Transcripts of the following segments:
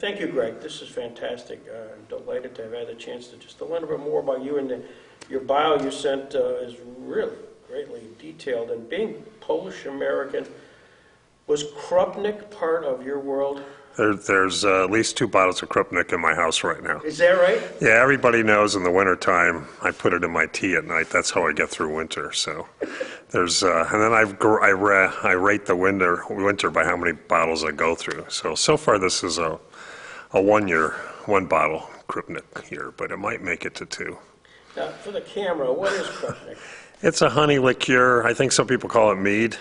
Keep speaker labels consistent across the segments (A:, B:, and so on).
A: Thank you, Greg. This is fantastic. I'm delighted to have had the chance to just to learn a bit more about you, and your bio you sent is really greatly detailed. And being Polish-American, was Krupnik part of your world?
B: There's at least 2 bottles of Krupnik in my house right now.
A: Is that right?
B: Yeah, everybody knows in the wintertime I put it in my tea at night. That's how I get through winter. So there's, and then I rate the winter by how many bottles I go through. So far this is a 1 year, 1 bottle Krupnik here, but it might make it to 2.
A: Now, for the camera, what is Krupnik?
B: It's a honey liqueur. I think some people call it mead,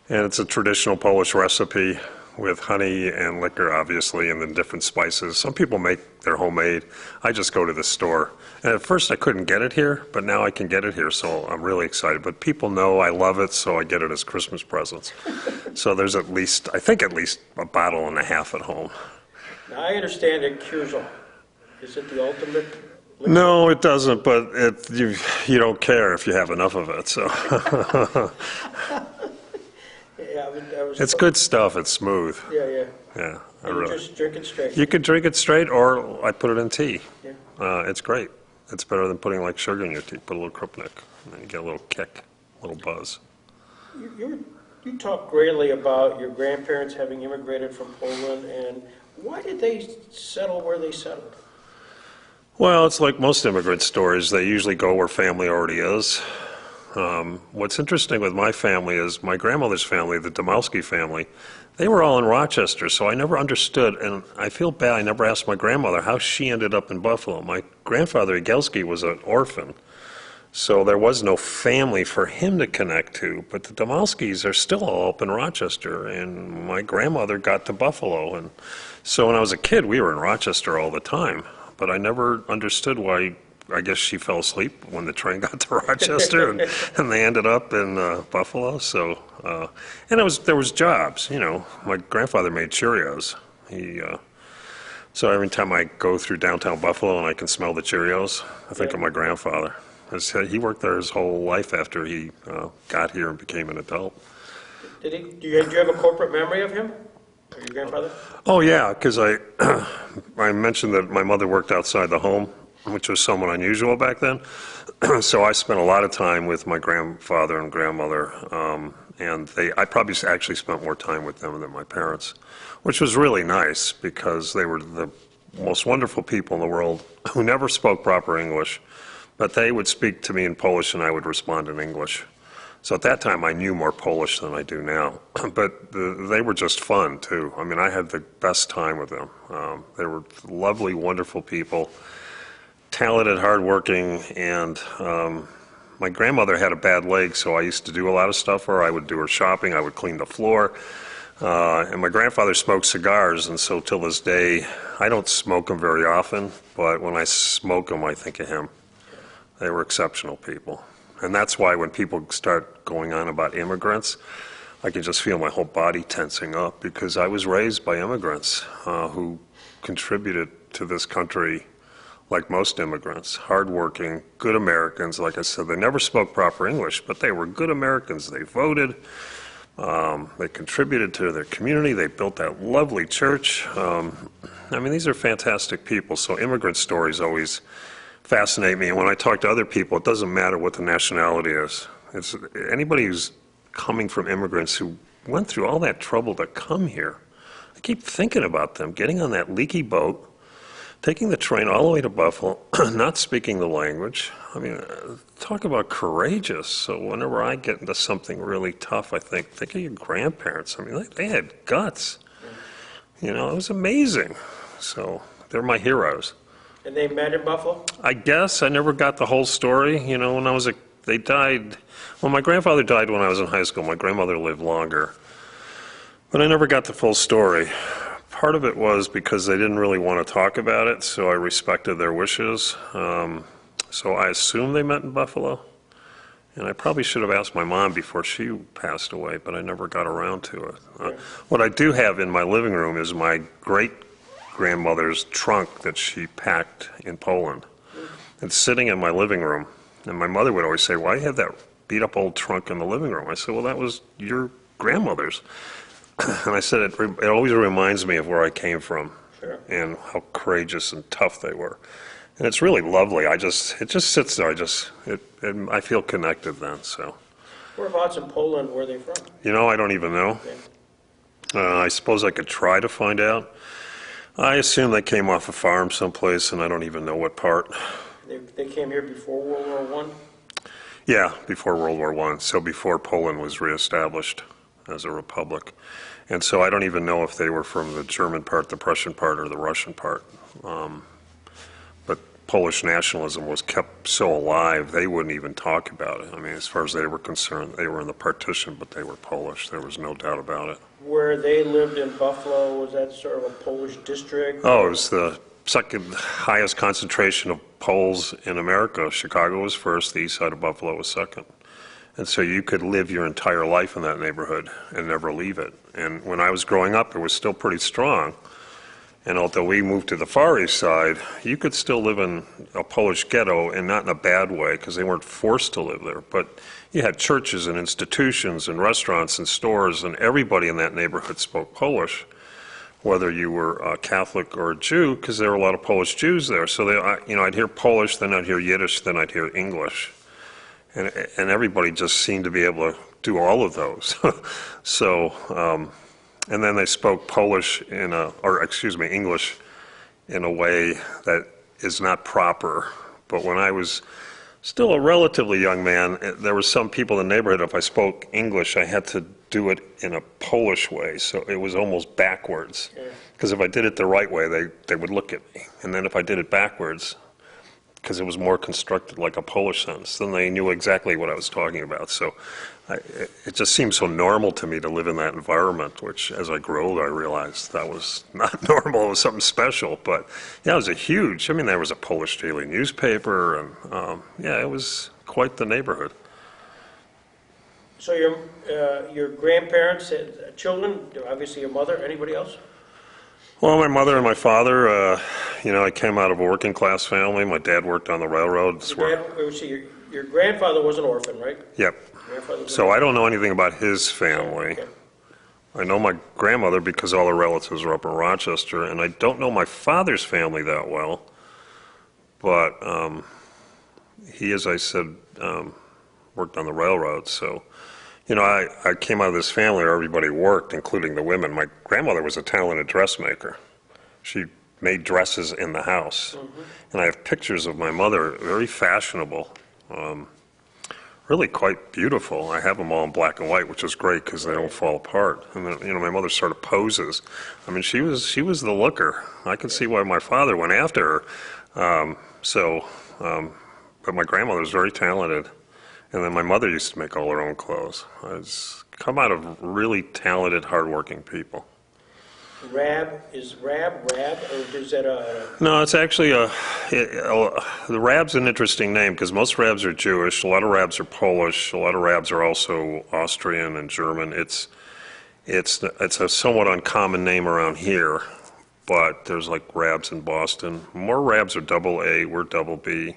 B: and it's a traditional Polish recipe with honey and liquor, obviously, and then different spices. Some people make their homemade. I just go to the store. And at first I couldn't get it here, but now I can get it here, so I'm really excited. But people know I love it, so I get it as Christmas presents. So there's at least, I think at least a bottle and a half at home.
A: Now, I understand it cures all. Is it the ultimate liquor?
B: No, it doesn't, but you don't care if you have enough of it, so.
A: Yeah,
B: It's good stuff. It's smooth.
A: Yeah.
B: Yeah,
A: And you just drink it straight.
B: You could drink it straight, or I put it in tea.
A: Yeah.
B: It's great. It's better than putting like sugar in your tea. Put a little Krupnik, and then you get a little kick, a little buzz.
A: You talk greatly about your grandparents having immigrated from Poland, and why did they settle where they settled?
B: Well, it's like most immigrant stories. They usually go where family already is. What's interesting with my family is my grandmother's family, the Domowski family, they were all in Rochester, so I never understood, and I feel bad, I never asked my grandmother how she ended up in Buffalo. My grandfather, Igelski, was an orphan, so there was no family for him to connect to, but the Domowskis are still all up in Rochester, and my grandmother got to Buffalo, and so when I was a kid, we were in Rochester all the time, but I never understood why. I guess she fell asleep when the train got to Rochester, and they ended up in Buffalo. So, and there was jobs. You know, my grandfather made Cheerios. So every time I go through downtown Buffalo and I can smell the Cheerios, I think of my grandfather. He worked there his whole life after he got here and became an adult.
A: Do you have a corporate memory of him, or your grandfather?
B: Oh yeah, because I mentioned that my mother worked outside the home, which was somewhat unusual back then. So I spent a lot of time with my grandfather and grandmother, and I probably actually spent more time with them than my parents, which was really nice because they were the most wonderful people in the world who never spoke proper English, but they would speak to me in Polish and I would respond in English. So at that time I knew more Polish than I do now, but they were just fun too. I mean, I had the best time with them. They were lovely, wonderful people. Talented, hardworking, and my grandmother had a bad leg, so I used to do a lot of stuff for her. I would do her shopping, I would clean the floor, and my grandfather smoked cigars, and so till this day, I don't smoke them very often, but when I smoke them, I think of him. They were exceptional people, and that's why when people start going on about immigrants, I can just feel my whole body tensing up, because I was raised by immigrants who contributed to this country like most immigrants, hardworking, good Americans. Like I said, they never spoke proper English, but they were good Americans. They voted, they contributed to their community, they built that lovely church. I mean, these are fantastic people, so immigrant stories always fascinate me. And when I talk to other people, it doesn't matter what the nationality is. It's anybody who's coming from immigrants who went through all that trouble to come here. I keep thinking about them, getting on that leaky boat, taking the train all the way to Buffalo, not speaking the language. I mean, talk about courageous. So whenever I get into something really tough, I think of your grandparents. I mean, they had guts. You know, it was amazing. So they're my heroes.
A: And they met in Buffalo?
B: I guess. I never got the whole story. You know, when they died, well, my grandfather died when I was in high school. My grandmother lived longer. But I never got the full story. Part of it was because they didn't really want to talk about it, so I respected their wishes. So I assume they met in Buffalo. And I probably should have asked my mom before she passed away, but I never got around to it. What I do have in my living room is my great-grandmother's trunk that she packed in Poland. It's sitting in my living room. And my mother would always say, "Why do you have that beat-up old trunk in the living room?" I said, "Well, that was your grandmother's." And I said, it always reminds me of where I came from.
A: Sure.
B: and how courageous and tough they were. And it's really lovely. It just sits there. I feel connected then. So,
A: Whereabouts in Poland were they from?
B: I don't even know.
A: Okay.
B: I suppose I could try to find out. I assume they came off a farm someplace, and I don't even know what part.
A: They came here before World War One?
B: Yeah, before World War I, so before Poland was reestablished as a republic. And so I don't even know if they were from the German part, the Prussian part, or the Russian part. But Polish nationalism was kept so alive, they wouldn't even talk about it. I mean, as far as they were concerned, they were in the partition, but they were Polish. There was no doubt about it.
A: Where they lived in Buffalo, was that sort of a Polish district?
B: Oh, it was the second highest concentration of Poles in America. Chicago was first, the east side of Buffalo was second. And so you could live your entire life in that neighborhood and never leave it. And when I was growing up, it was still pretty strong. And although we moved to the Far East Side, you could still live in a Polish ghetto, and not in a bad way, because they weren't forced to live there. But you had churches and institutions and restaurants and stores, and everybody in that neighborhood spoke Polish, whether you were a Catholic or a Jew, because there were a lot of Polish Jews there. So I'd hear Polish, then I'd hear Yiddish, then I'd hear English. And everybody just seemed to be able to do all of those. And then they spoke English in a way that is not proper. But when I was still a relatively young man, there were some people in the neighborhood, if I spoke English, I had to do it in a Polish way. So it was almost backwards. Because if I did it the right way, they would look at me. And then if I did it backwards, because it was more constructed like a Polish sentence, then they knew exactly what I was talking about. So it just seemed so normal to me to live in that environment, which as I grew older, I realized that was not normal. It was something special. But yeah, it was there was a Polish daily newspaper, and it was quite the neighborhood.
A: So your grandparents had children, obviously your mother, anybody else?
B: Well, my mother and my father, I came out of a working class family. My dad worked on the railroad.
A: Your grandfather was an orphan, right?
B: Yep. So I don't know anything about his family.
A: Okay.
B: I know my grandmother because all her relatives are up in Rochester, and I don't know my father's family that well. But he, as I said, worked on the railroad. So, I came out of this family where everybody worked, including the women. My grandmother was a talented dressmaker. She made dresses in the house. Mm-hmm. And I have pictures of my mother, very fashionable, really quite beautiful. I have them all in black and white, which is great because they don't fall apart. And then, my mother sort of poses. I mean, she was the looker. I could see why my father went after her. But my grandmother was very talented. And then my mother used to make all her own clothes. It's come out of really talented, hardworking people.
A: Is Rab, or is that a...
B: No, it's actually the Rab's an interesting name because most Rabs are Jewish, a lot of Rabs are Polish, a lot of Rabs are also Austrian and German. It's a somewhat uncommon name around here, but there's like Rabs in Boston. More Rabs are double A, we're double B.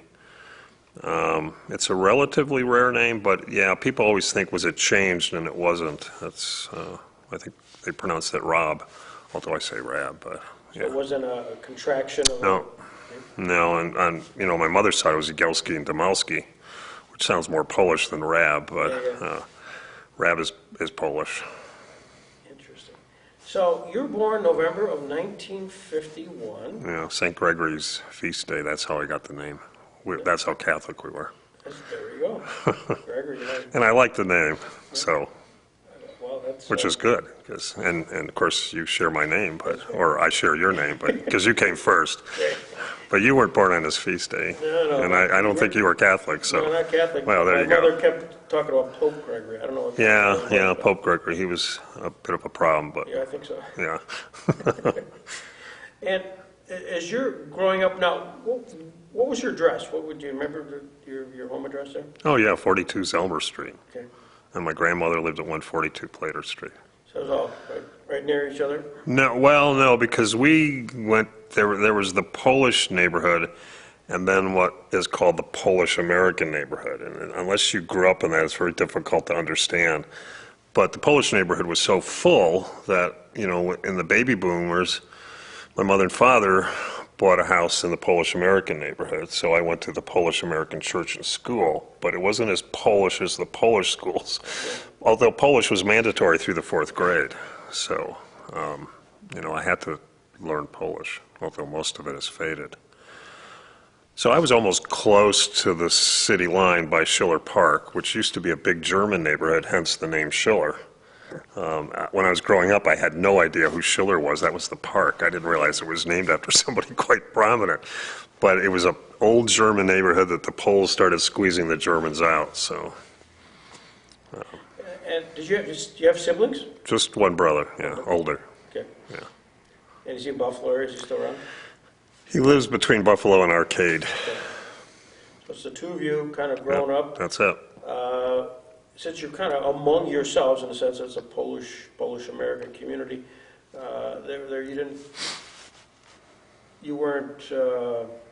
B: It's a relatively rare name, but yeah, people always think, was it changed? And it wasn't. I think they pronounced it Rob, although I say Rab, but yeah.
A: So it wasn't a contraction of...
B: No, and on my mother's side it was Jagielski and Damalski, which sounds more Polish than Rab, but Rab is Polish.
A: Interesting. So you were born November of 1951.
B: Yeah, St. Gregory's feast day, that's how I got the name. That's how Catholic we were.
A: There you go. Gregory.
B: And I like the name, so...
A: Well, that's,
B: which is good, and of course you share my name, or I share your name, but because you came first. But you weren't born on his feast day, and I don't think you were Catholic. So
A: no, not Catholic.
B: Well, there you go.
A: My mother kept talking about Pope Gregory. I don't know.
B: Yeah, Pope Gregory. He was a bit of a problem, but
A: yeah, I think so.
B: Yeah.
A: And as you're growing up now, what was your address? What would you remember your home address there?
B: Oh yeah, 42 Zelmer Street.
A: Okay.
B: And my grandmother lived at 142 Plater Street.
A: So it was all right near each other?
B: No, because we went, there was the Polish neighborhood and then what is called the Polish-American neighborhood. And unless you grew up in that, it's very difficult to understand. But the Polish neighborhood was so full that, in the baby boomers, my mother and father bought a house in the Polish-American neighborhood, so I went to the Polish-American church and school, but it wasn't as Polish as the Polish schools, although Polish was mandatory through the 4th grade. So, I had to learn Polish, although most of it has faded. So I was almost close to the city line by Schiller Park, which used to be a big German neighborhood, hence the name Schiller. When I was growing up, I had no idea who Schiller was. That was the park. I didn't realize it was named after somebody quite prominent. But it was an old German neighborhood that the Poles started squeezing the Germans out. So,
A: And do you have siblings?
B: just one brother, yeah, older.
A: Okay.
B: Yeah.
A: And is he in Buffalo, or is he still around?
B: He lives between Buffalo and Arcade.
A: Okay. So it's the two of you kind of grown up.
B: That's it.
A: Since you're kind of among yourselves, in a sense, it's a Polish-American community, you weren't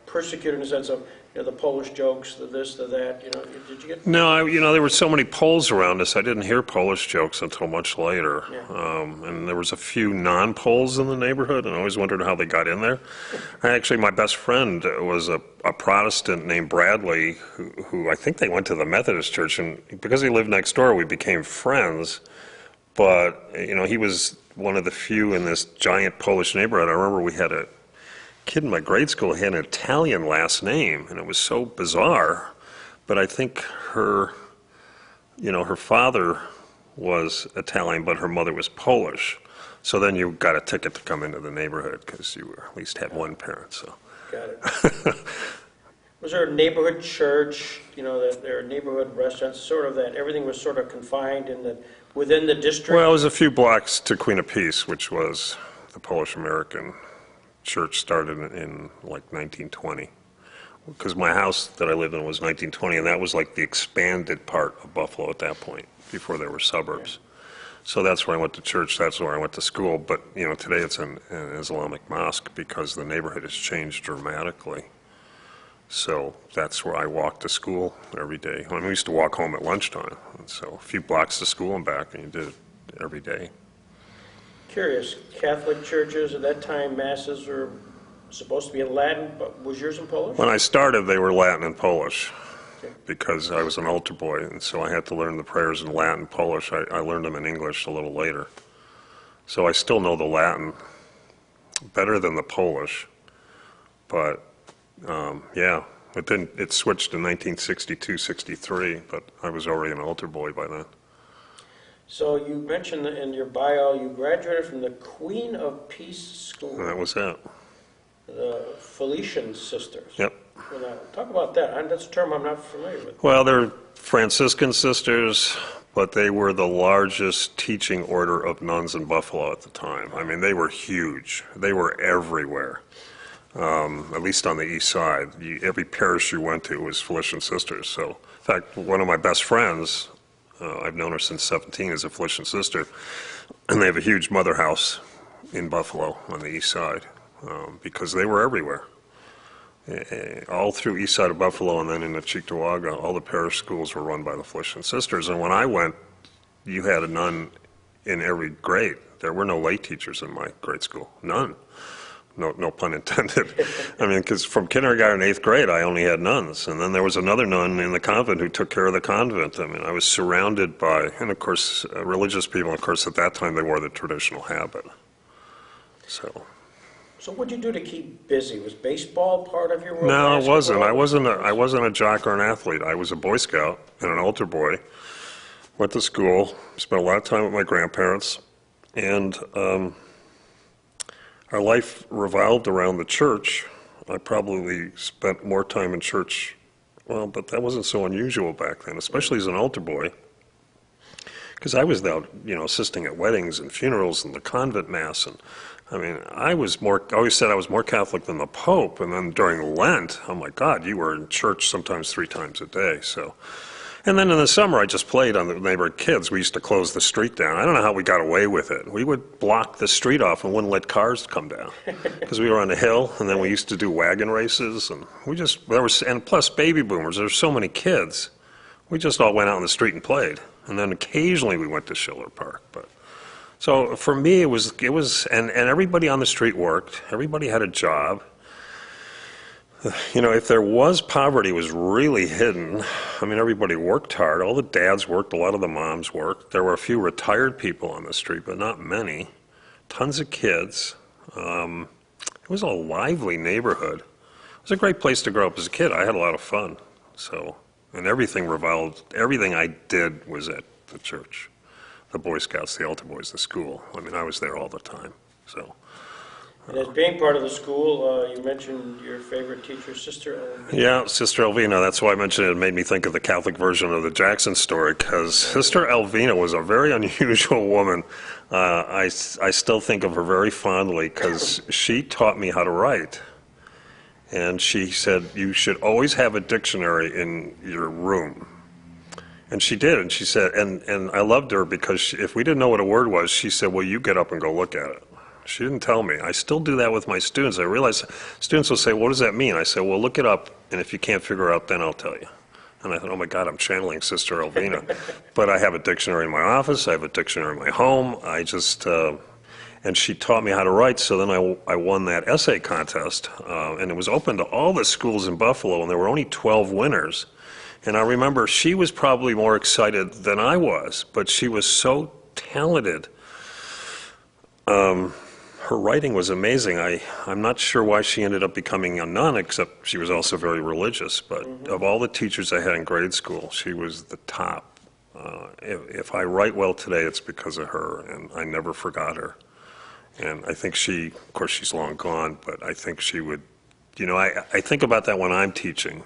A: persecuted in the sense of, the Polish jokes, the this, the that, did you get?
B: No, there were so many Poles around us, I didn't hear Polish jokes until much later.
A: Yeah.
B: And there was a few non-Poles in the neighborhood, and I always wondered how they got in there. Actually, my best friend was a Protestant named Bradley, who I think they went to the Methodist church, and because he lived next door, we became friends. But, he was one of the few in this giant Polish neighborhood. I remember we had a kid in my grade school who had an Italian last name, and it was so bizarre. But I think her father was Italian, but her mother was Polish. So then you got a ticket to come into the neighborhood because you at least had one parent. So.
A: Got it. Was there a neighborhood church, that there are neighborhood restaurants, sort of that everything was sort of confined within the district?
B: Well, it was a few blocks to Queen of Peace, which was the Polish-American church started in like 1920. Because my house that I lived in was 1920, and that was like the expanded part of Buffalo at that point, before there were suburbs. So that's where I went to church, that's where I went to school. But, today it's an Islamic mosque because the neighborhood has changed dramatically. So that's where I walked to school every day. I mean, we used to walk home at lunchtime, and so a few blocks to school and back, and you did it every day.
A: Curious, Catholic churches at that time, masses were supposed to be in Latin, but was yours in Polish?
B: When I started, they were Latin and Polish because I was an altar boy, and so I had to learn the prayers in Latin and Polish. I learned them in English a little later. So I still know the Latin better than the Polish, but it switched in 1962-63, but I was already an altar boy by then.
A: So you mentioned in your bio you graduated from the Queen of Peace School.
B: And that was it.
A: The Felician Sisters.
B: Yep.
A: Now, talk about that. That's a term I'm not familiar with.
B: Well, they're Franciscan sisters, but they were the largest teaching order of nuns in Buffalo at the time. I mean, they were huge. They were everywhere, at least on the east side. Every parish you went to was Felician Sisters. So, in fact, one of my best friends, I've known her since 17, is a Felician sister, and they have a huge mother house in Buffalo on the east side because they were everywhere. All through east side of Buffalo and then into Cheektowaga, all the parish schools were run by the Felician Sisters. And when I went, you had a nun in every grade. There were no lay teachers in my grade school, none. No pun intended. I mean, because from kindergarten to 8th grade, I only had nuns. And then there was another nun in the convent who took care of the convent. I mean, I was surrounded by, and of course, religious people. Of course, at that time, they wore the traditional habit. So
A: what did you do to keep busy? Was baseball part of your world?
B: no, it wasn't.
A: Basketball?
B: I wasn't a jock or an athlete. I was a Boy Scout and an altar boy. Went to school, spent a lot of time with my grandparents, and our life revolved around the church. I probably spent more time in church, well, but that wasn't so unusual back then, especially as an altar boy, because I was out, assisting at weddings and funerals and the convent mass, and I mean, I always said I was more Catholic than the Pope, and then during Lent, oh my God, you were in church sometimes 3 times a day, so. And then in the summer, I just played on the neighborhood kids. We used to close the street down. I don't know how we got away with it. We would block the street off and wouldn't let cars come down because we were on a hill, and then we used to do wagon races, and and plus baby boomers, there's so many kids. We just all went out in the street and played, and then occasionally we went to Schiller Park, but So for me, and everybody on the street worked. Everybody had a job. You know, if there was poverty, it was really hidden. I mean, everybody worked hard. All the dads worked, a lot of the moms worked. There were a few retired people on the street, but not many. Tons of kids. It was a lively neighborhood. It was a great place to grow up as a kid. I had a lot of fun. So, and everything I did was at the church. The Boy Scouts, the altar boys, the school. I mean, I was there all the time, so.
A: And as being part of the school, you mentioned your favorite teacher, Sister Elvina.
B: Yeah, Sister Elvina. That's why I mentioned it. It made me think of the Catholic version of the Jackson story, because Sister Elvina was a very unusual woman. I still think of her very fondly because she taught me how to write. And she said, you should always have a dictionary in your room. And she did, and she said, and I loved her because if we didn't know what a word was, she said, well, you get up and go look at it. She didn't tell me. I still do that with my students. I realize students will say, what does that mean? I say, well, look it up, and if you can't figure it out, then I'll tell you. And I thought, oh my God, I'm channeling Sister Elvina. But I have a dictionary in my office, I have a dictionary in my home, and she taught me how to write, so then I won that essay contest, and it was open to all the schools in Buffalo, and there were only 12 winners. And I remember she was probably more excited than I was, but she was so talented. Her writing was amazing. I'm not sure why she ended up becoming a nun, except she was also very religious. But of all the teachers I had in grade school, she was the top. If I write well today, it's because of her, and I never forgot her. And I think of course she's long gone, but I think she would, you know, I think about that when I'm teaching,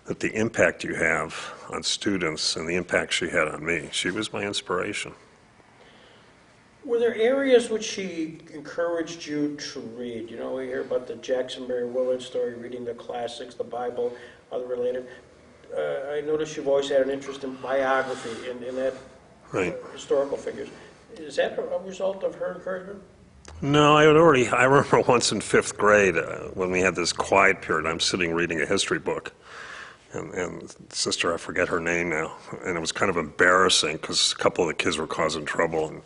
B: that the impact you have on students and the impact she had on me. She was my inspiration.
A: Were there areas which she encouraged you to read? You know, we hear about the Jackson Mary Willard story, reading the classics, the Bible, other related. I noticed you've always had an interest in biography, in that
B: Right.
A: Historical figures. Is that a result of her encouragement?
B: No, I remember once in 5th grade when we had this quiet period, I'm sitting reading a history book. And sister, I forget her name now, and it was kind of embarrassing because a couple of the kids were causing trouble.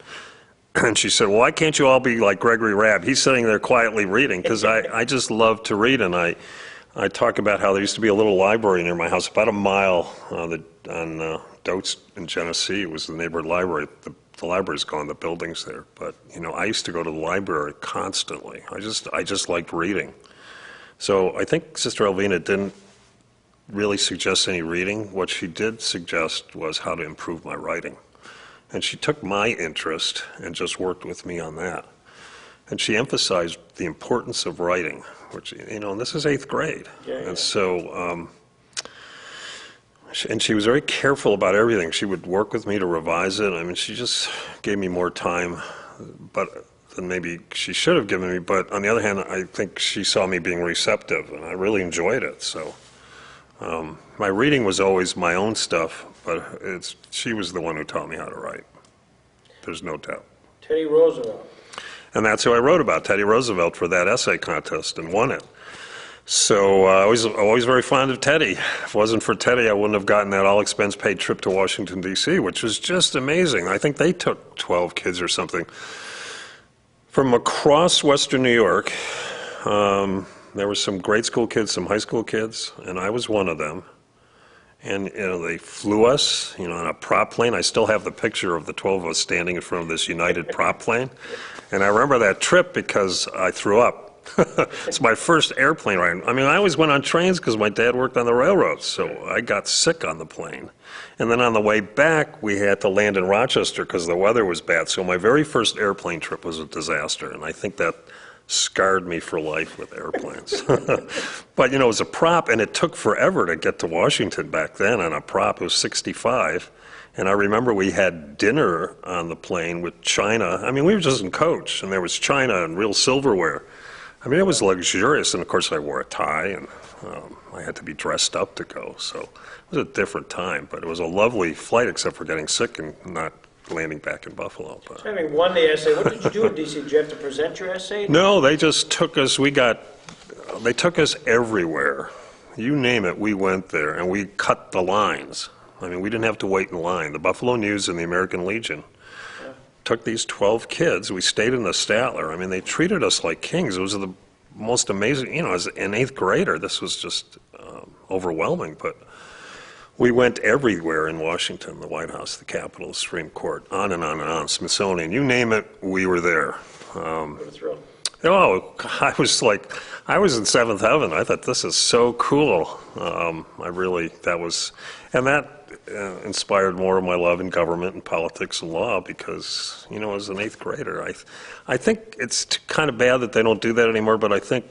B: And she said, well, why can't you all be like Gregory Rabb? He's sitting there quietly reading, because I just love to read. And I talk about how there used to be a little library near my house, about a mile on Dotes in Genesee. It was the neighborhood library. The library's gone, the building's there. But, you know, I used to go to the library constantly. I just liked reading. So I think Sister Elvina didn't really suggest any reading. What she did suggest was how to improve my writing. And she took my interest and just worked with me on that. And she emphasized the importance of writing, which, you know, and this is 8th grade.
A: Yeah.
B: And so, and she was very careful about everything. She would work with me to revise it. I mean, she just gave me more time than maybe she should have given me. But on the other hand, I think she saw me being receptive, and I really enjoyed it. So my reading was always my own stuff, but she was the one who taught me how to write. There's no doubt.
A: Teddy Roosevelt.
B: And that's who I wrote about, Teddy Roosevelt, for that essay contest, and won it. So I was always very fond of Teddy. If it wasn't for Teddy, I wouldn't have gotten that all-expense-paid trip to Washington, D.C., which was just amazing. I think they took 12 kids or something from across western New York. There were some grade school kids, some high school kids, and I was one of them. And, you know, they flew us, you know, on a prop plane. I still have the picture of the 12 of us standing in front of this United prop plane. And I remember that trip because I threw up. It's my first airplane ride. I mean, I always went on trains because my dad worked on the railroads, so I got sick on the plane. And then on the way back, we had to land in Rochester because the weather was bad. So my very first airplane trip was a disaster, and I think that scarred me for life with airplanes. But, you know, it was a prop, and it took forever to get to Washington back then on a prop. It was 65. And I remember we had dinner on the plane with china. I mean, we were just in coach, and there was china and real silverware. I mean, it was luxurious, and of course I wore a tie, and I had to be dressed up to go. So it was a different time, but it was a lovely flight except for getting sick and not landing back in Buffalo. But
A: Having won the essay, what did you do in D.C.? Did you have to present your essay?
B: no, they just took us. They took us everywhere. You name it, we went there, and we cut the lines. I mean, we didn't have to wait in line. The Buffalo News and the American Legion took these 12 kids. We stayed in the Statler. I mean, they treated us like kings. It was the most amazing, as an eighth grader, this was just overwhelming. But we went everywhere in Washington, the White House, the Capitol, the Supreme Court, on and on and on, Smithsonian, you name it, we were there.
A: What a thrill.
B: Oh, I was in seventh heaven. I thought, this is so cool. That inspired more of my love in government and politics and law because, as an eighth grader, I think it's kind of bad that they don't do that anymore, but I think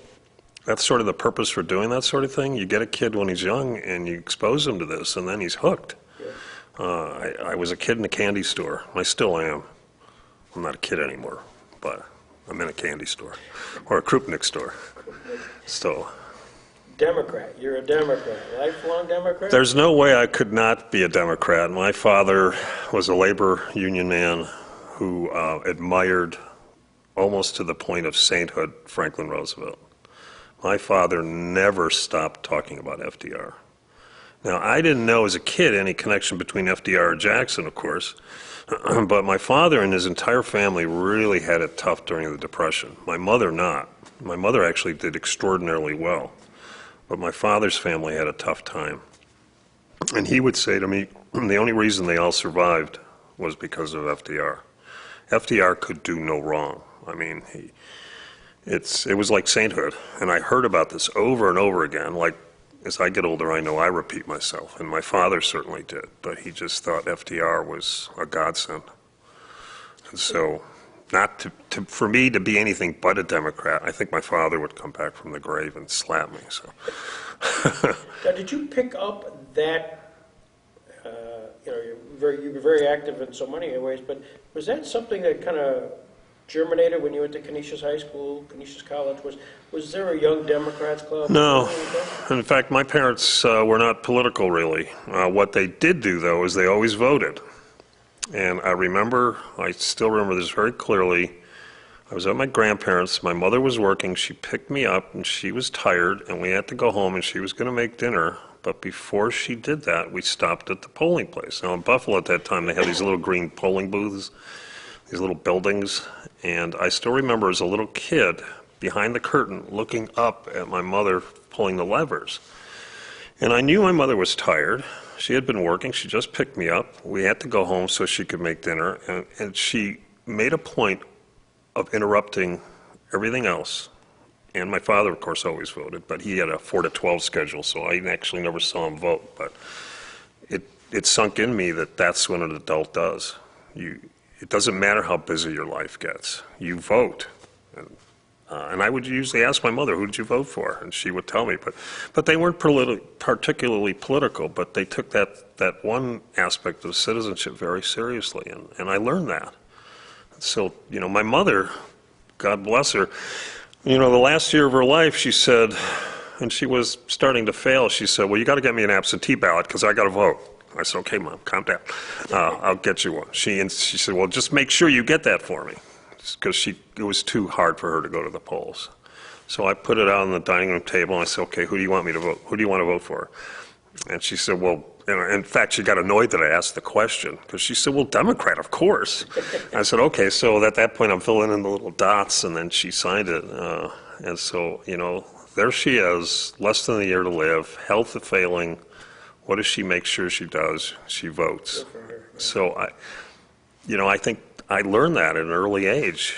B: that's sort of the purpose for doing that sort of thing. You get a kid when he's young and you expose him to this, and then he's hooked. Yeah. I was a kid in a candy store. I still am. I'm not a kid anymore, but I'm in a candy store or a Krupnik store. So.
A: Democrat. You're a Democrat. Lifelong Democrat?
B: There's no way I could not be a Democrat. My father was a labor union man who admired, almost to the point of sainthood, Franklin Roosevelt. My father never stopped talking about FDR. Now, I didn't know as a kid any connection between FDR and Jackson, of course, but my father and his entire family really had it tough during the Depression. My mother not. My mother actually did extraordinarily well, but my father's family had a tough time. And he would say to me, the only reason they all survived was because of FDR. FDR could do no wrong. I mean, it was like sainthood, and I heard about this over and over again. Like, as I get older, I know I repeat myself, and my father certainly did, but he just thought FDR was a godsend. And so, for me to be anything but a Democrat, I think my father would come back from the grave and slap me. So.
A: Now, did you pick up that, you were very active in so many ways, but was that something that kind of germinated when you went to Canisius High School, Canisius College? Was there a Young Democrats Club?
B: No. In fact, my parents were not political, really. What they did do, though, is they always voted. And I still remember this very clearly. I was at my grandparents'. My mother was working. She picked me up, and she was tired, and we had to go home, and she was going to make dinner. But before she did that, we stopped at the polling place. Now, in Buffalo at that time, they had these little green polling booths, these little buildings. And I still remember as a little kid, behind the curtain, looking up at my mother pulling the levers. And I knew my mother was tired. She had been working. She just picked me up. We had to go home so she could make dinner. And she made a point of interrupting everything else. And my father, of course, always voted, but he had a 4 to 12 schedule, so I actually never saw him vote. But it sunk in me that that's what an adult does. It doesn't matter how busy your life gets. You vote. And I would usually ask my mother, who did you vote for? And she would tell me. But they weren't particularly political, but they took that one aspect of citizenship very seriously. And I learned that. So, my mother, God bless her, the last year of her life, she said, and she was starting to fail, she said, well, you got to get me an absentee ballot because I got to vote. I said, okay, Mom, calm down. I'll get you one. She said, well, just make sure you get that for me, because it was too hard for her to go to the polls. So I put it out on the dining room table, and I said, okay, who do you want me to vote? Who do you want to vote for? And she said, well, in fact, she got annoyed that I asked the question, because she said, well, Democrat, of course. I said, okay, so at that point, I'm filling in the little dots, and then she signed it. And so, there she is, less than a year to live, health failing. What does she make sure she does? She votes. So I think I learned that at an early age.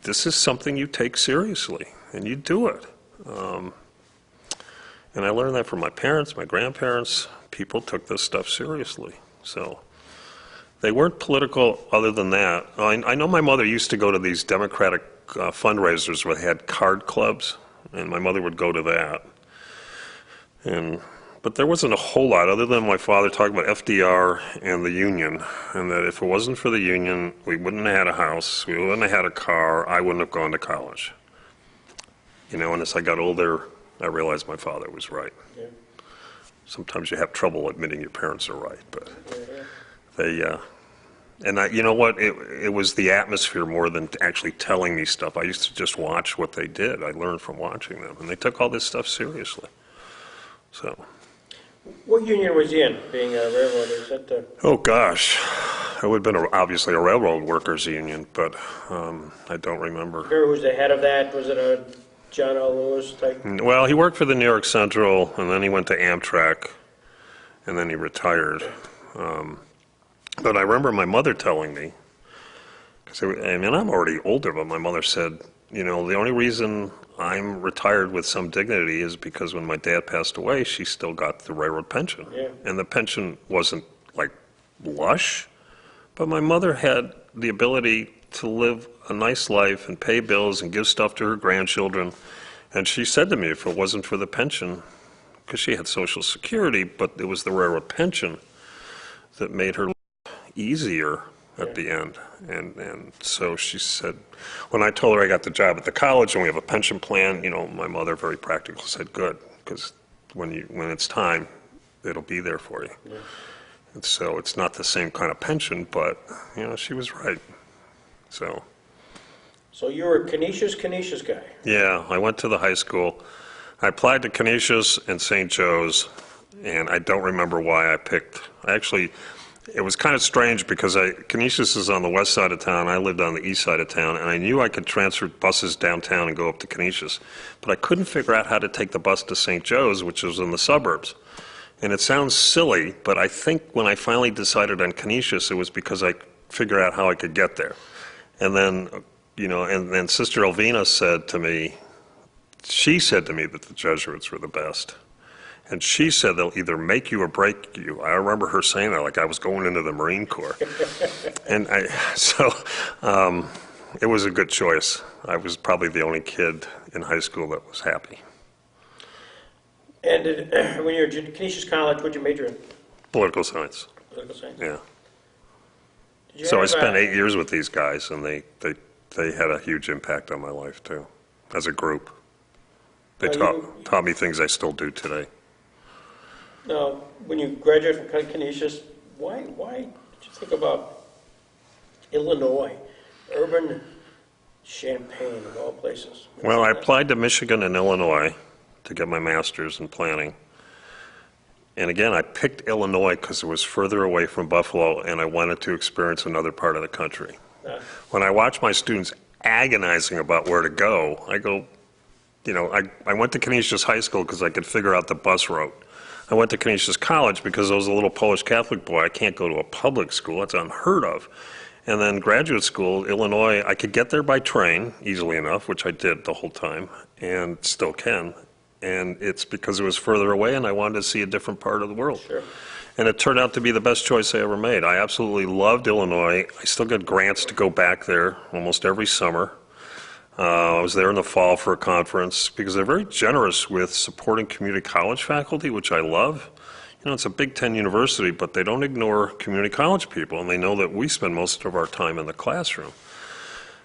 B: This is something you take seriously, and you do it. And I learned that from my parents, my grandparents. People took this stuff seriously. So they weren't political other than that. I know my mother used to go to these Democratic fundraisers where they had card clubs, and my mother would go to that. But there wasn't a whole lot other than my father talking about FDR and the union, and that if it wasn't for the union, we wouldn't have had a house, we wouldn't have had a car, I wouldn't have gone to college. And as I got older, I realized my father was right. Yeah. Sometimes you have trouble admitting your parents are right, but you know what, it was the atmosphere more than actually telling me stuff. I used to just watch what they did. I learned from watching them, and they took all this stuff seriously. So.
A: What union was he in, being a railroader? Is that
B: Oh, gosh. It would have been obviously a railroad workers union, but I don't remember.
A: Who was the head of that? Was it a John L. Lewis type?
B: Well, he worked for the New York Central, and then he went to Amtrak, and then he retired. But I remember my mother telling me, because I mean, I'm already older, but my mother said, you know, the only reason I'm retired with some dignity is because when my dad passed away, she still got the railroad pension.
A: Yeah.
B: And the pension wasn't like lush, but my mother had the ability to live a nice life and pay bills and give stuff to her grandchildren. And she said to me, if it wasn't for the pension, because she had Social Security, but it was the railroad pension that made her life easier at the end. And so she said, when I told her I got the job at the college and we have a pension plan, you know, my mother, very practical, said, good, because when it's time, it'll be there for you. Yeah. And so it's not the same kind of pension, but, you know, she was right. So
A: you were a Canisius guy?
B: Yeah, I went to the high school. I applied to Canisius and St. Joe's, and I don't remember why I picked. It was kind of strange because Canisius is on the west side of town. I lived on the east side of town, and I knew I could transfer buses downtown and go up to Canisius, but I couldn't figure out how to take the bus to St. Joe's, which was in the suburbs. And it sounds silly, but I think when I finally decided on Canisius, it was because I figured out how I could get there. And then, you know, and then Sister Elvina said to me, she said to me that the Jesuits were the best. And she said they'll either make you or break you. I remember her saying that like I was going into the Marine Corps. And it was a good choice. I was probably the only kid in high school that was happy.
A: And when you were at Canisius College, what did you major in?
B: Political science.
A: Political science?
B: Yeah. So I spent 8 years with these guys, and they had a huge impact on my life, too, as a group. They taught me things I still do today.
A: Now, when you graduated from Canisius, why did you think about Illinois, urban Champaign, of all places?
B: Well, I applied to Michigan and Illinois to get my master's in planning. And again, I picked Illinois because it was further away from Buffalo, and I wanted to experience another part of the country. When I watch my students agonizing about where to go, I go, you know, I went to Canisius High School because I could figure out the bus route. I went to Canisius College because I was a little Polish Catholic boy. I can't go to a public school. That's unheard of. And then graduate school, Illinois, I could get there by train easily enough, which I did the whole time, and still can. And it's because it was further away and I wanted to see a different part of the world.
A: Sure.
B: And it turned out to be the best choice I ever made. I absolutely loved Illinois. I still get grants to go back there almost every summer. I was there in the fall for a conference because they're very generous with supporting community college faculty, which I love. You know, it's a Big Ten university, but they don't ignore community college people, and they know that we spend most of our time in the classroom.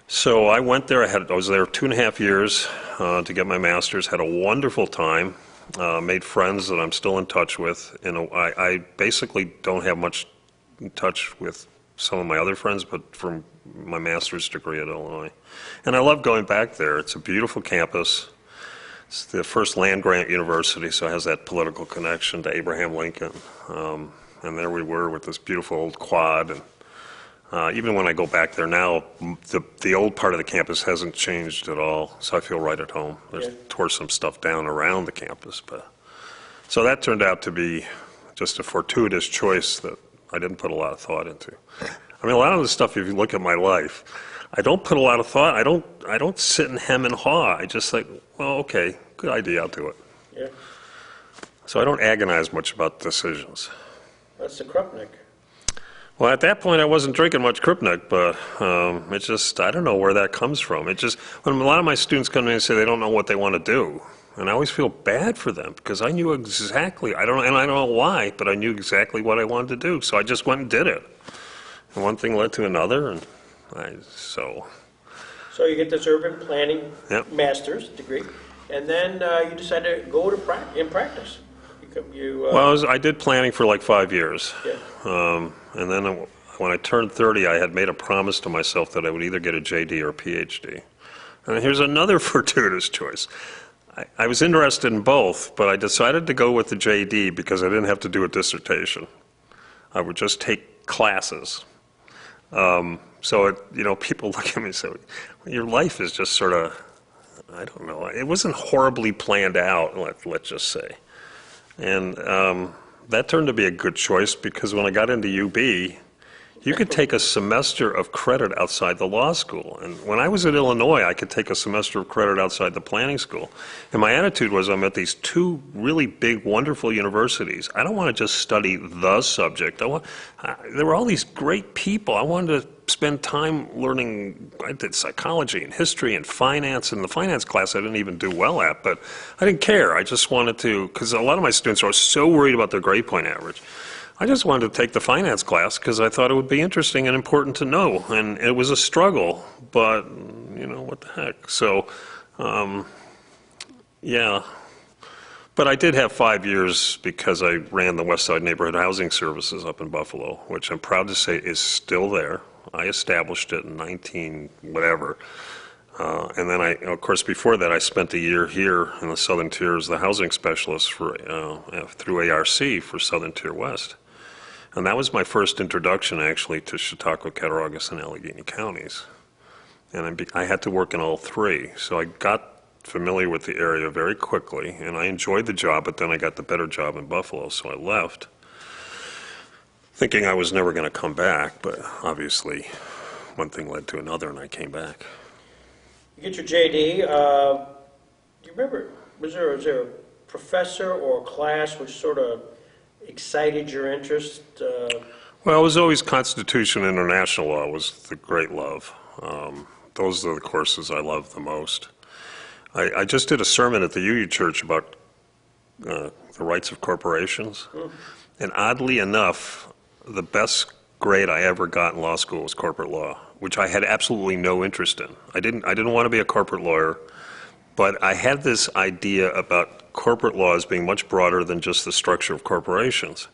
B: So I went there. I was there 2.5 years to get my master's. Had a wonderful time. Made friends that I'm still in touch with. You know, I basically don't have much in touch with some of my other friends, but from my master's degree at Illinois. And I love going back there. It's a beautiful campus. It's the first land-grant university, so it has that political connection to Abraham Lincoln. And there we were with this beautiful old quad. And even when I go back there now, the old part of the campus hasn't changed at all, so I feel right at home. There's tore some stuff down around the campus. So that turned out to be just a fortuitous choice that I didn't put a lot of thought into. I mean, a lot of the stuff, if you look at my life, I don't put a lot of thought. I don't sit and hem and haw. I just like, well, okay, good idea, I'll do it.
A: Yeah.
B: So I don't agonize much about decisions.
A: That's the Krupnik.
B: Well, at that point, I wasn't drinking much Krupnik, but it just, I don't know where that comes from. It just, when a lot of my students come to me and say they don't know what they want to do, and I always feel bad for them because I knew exactly, I don't know why, but I knew exactly what I wanted to do, so I just went and did it. And one thing led to another, and so
A: you get this urban planning master's degree, and then you decide to go in practice.
B: Well, I did planning for like 5 years.
A: Yeah.
B: And then when I turned 30, I had made a promise to myself that I would either get a JD or a PhD. And here's another fortuitous choice. I was interested in both, but I decided to go with the JD because I didn't have to do a dissertation. I would just take classes. So people look at me and say, your life is just sort of, I don't know, it wasn't horribly planned out, let's just say. And that turned to be a good choice because when I got into UB, you could take a semester of credit outside the law school. And when I was at Illinois, I could take a semester of credit outside the planning school. And my attitude was, I'm at these two really big, wonderful universities. I don't want to just study the subject. There were all these great people. I wanted to spend time learning. I did psychology and history and finance. And the finance class I didn't even do well at, but I didn't care. I just wanted to, because a lot of my students are so worried about their grade point average. I just wanted to take the finance class because I thought it would be interesting and important to know. And it was a struggle, but, what the heck. So, yeah. But I did have 5 years because I ran the West Side Neighborhood Housing Services up in Buffalo, which I'm proud to say is still there. I established it in 19 whatever. And then of course, before that, I spent a year here in the Southern Tier as the housing specialist through ARC for Southern Tier West. And that was my first introduction, actually, to Chautauqua, Cattaraugus, and Allegheny counties. And I had to work in all three. So I got familiar with the area very quickly, and I enjoyed the job, but then I got the better job in Buffalo, so I left, thinking I was never going to come back. But obviously, one thing led to another, and I came back.
A: You get your JD. Do you remember, was there a professor or a class which sort of excited your interest?
B: Well, it was always Constitution and International Law was the great love. Those are the courses I love the most. I just did a sermon at the UU Church about the rights of corporations. And oddly enough, the best grade I ever got in law school was corporate law, which I had absolutely no interest in. I didn't want to be a corporate lawyer, but I had this idea about corporate law as being much broader than just the structure of corporations.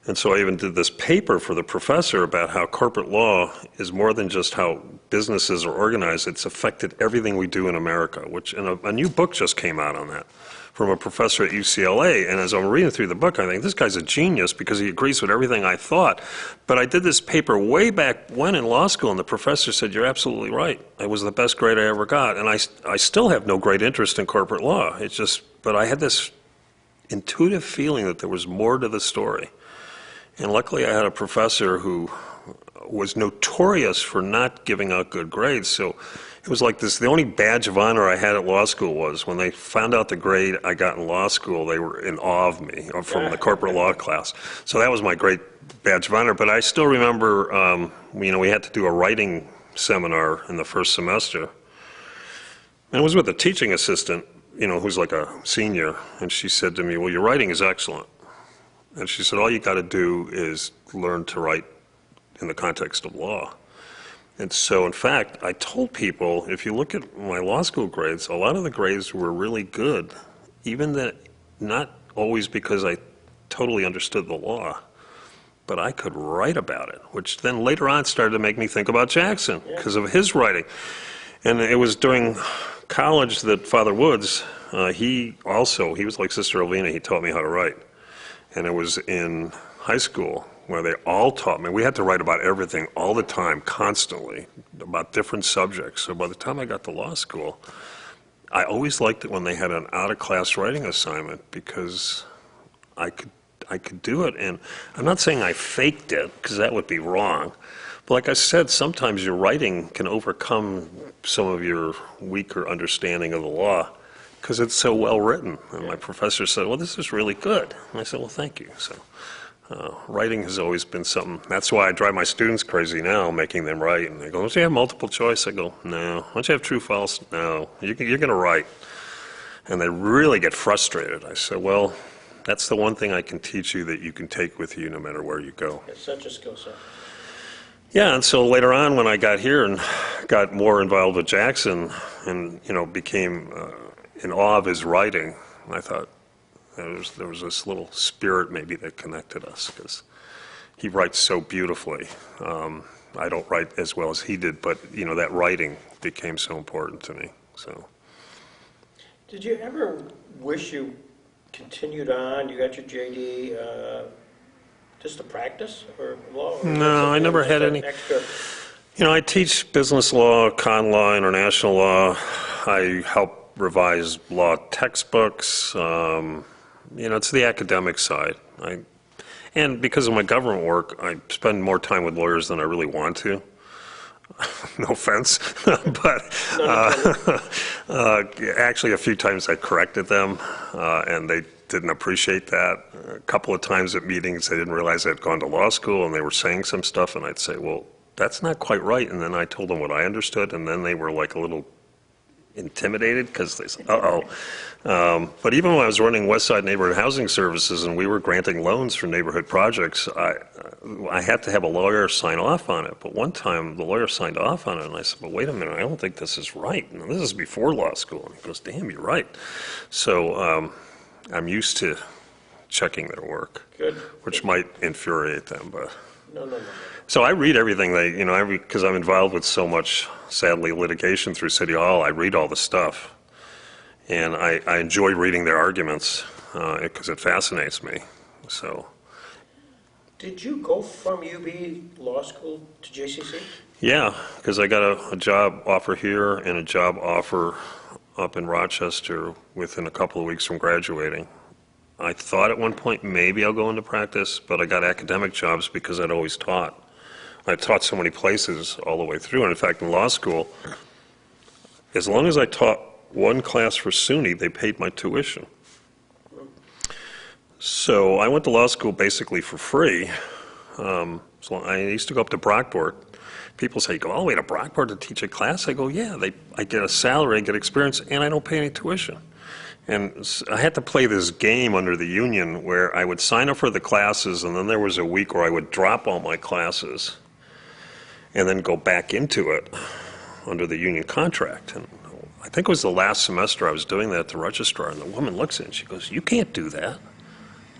B: And so I even did this paper for the professor about how corporate law is more than just how businesses are organized. It's affected everything we do in America, and a new book just came out on that from a professor at UCLA. And as I'm reading through the book, I think this guy's a genius because he agrees with everything I thought. But I did this paper way back when in law school, and the professor said, you're absolutely right. It was the best grade I ever got. And I still have no great interest in corporate law. But I had this intuitive feeling that there was more to the story. And luckily I had a professor who was notorious for not giving out good grades. So it was like this, the only badge of honor I had at law school was when they found out the grade I got in law school, they were in awe of me from the corporate law class. So that was my great badge of honor. But I still remember, we had to do a writing seminar in the first semester. And it was with a teaching assistant, who's like a senior. And she said to me, well, your writing is excellent. And she said, all you got to do is learn to write in the context of law. And so, in fact, I told people, if you look at my law school grades, a lot of the grades were really good, even that not always because I totally understood the law, but I could write about it, which then later on started to make me think about Jackson because of his writing. And it was during college that Father Woods, he was like Sister Elvina, he taught me how to write. And it was in high school where they all taught me. We had to write about everything all the time, constantly, about different subjects. So by the time I got to law school, I always liked it when they had an out-of-class writing assignment because I could do it. And I'm not saying I faked it, because that would be wrong. But like I said, sometimes your writing can overcome some of your weaker understanding of the law, because it's so well written. And my professor said, well, this is really good. And I said, well, thank you. So writing has always been something. That's why I drive my students crazy now, making them write. And they go, don't you have multiple choice? I go, no. Don't you have true, false? No. You're going to write. And they really get frustrated. I said, well, that's the one thing I can teach you that you can take with you no matter where you go.
A: It's such a skill set.
B: Yeah, and so later on when I got here and got more involved with Jackson and, became in awe of his writing, I thought there was this little spirit maybe that connected us because he writes so beautifully. I don't write as well as he did, but, that writing became so important to me. So,
A: did you ever wish you continued on? You got your JD. just to practice or law? Or
B: No, I never had any.
A: Extra.
B: I teach business law, con law, international law. I help revise law textbooks. It's the academic side. And because of my government work, I spend more time with lawyers than I really want to. No offense, but actually a few times I corrected them, and they didn't appreciate that. A couple of times at meetings, they didn't realize I'd gone to law school, and they were saying some stuff, and I'd say, well, that's not quite right, and then I told them what I understood, and then they were like a little intimidated because they said, uh-oh. But even when I was running Westside Neighborhood Housing Services and we were granting loans for neighborhood projects, I had to have a lawyer sign off on it. But one time the lawyer signed off on it and I said, well, wait a minute, I don't think this is right. And this is before law school. And he goes, damn, you're right. So I'm used to checking their work,
A: Good.
B: which might infuriate them, but.
A: No.
B: So I read everything because I'm involved with so much, sadly, litigation through City Hall. I read all the stuff, and I enjoy reading their arguments because it fascinates me. So.
A: Did you go from UB Law School to JCC?
B: Yeah, because I got a job offer here and a job offer up in Rochester within a couple of weeks from graduating. I thought at one point maybe I'll go into practice, but I got academic jobs because I'd always taught. I taught so many places all the way through, and in fact in law school, as long as I taught one class for SUNY, they paid my tuition. So I went to law school basically for free. So I used to go up to Brockport. People say, you go all the way to Brockport to teach a class? I go, yeah, I get a salary, I get experience, and I don't pay any tuition. And I had to play this game under the union where I would sign up for the classes, and then there was a week where I would drop all my classes and then go back into it under the union contract. And I think it was the last semester I was doing that at the registrar, and the woman looks at it and she goes, you can't do that.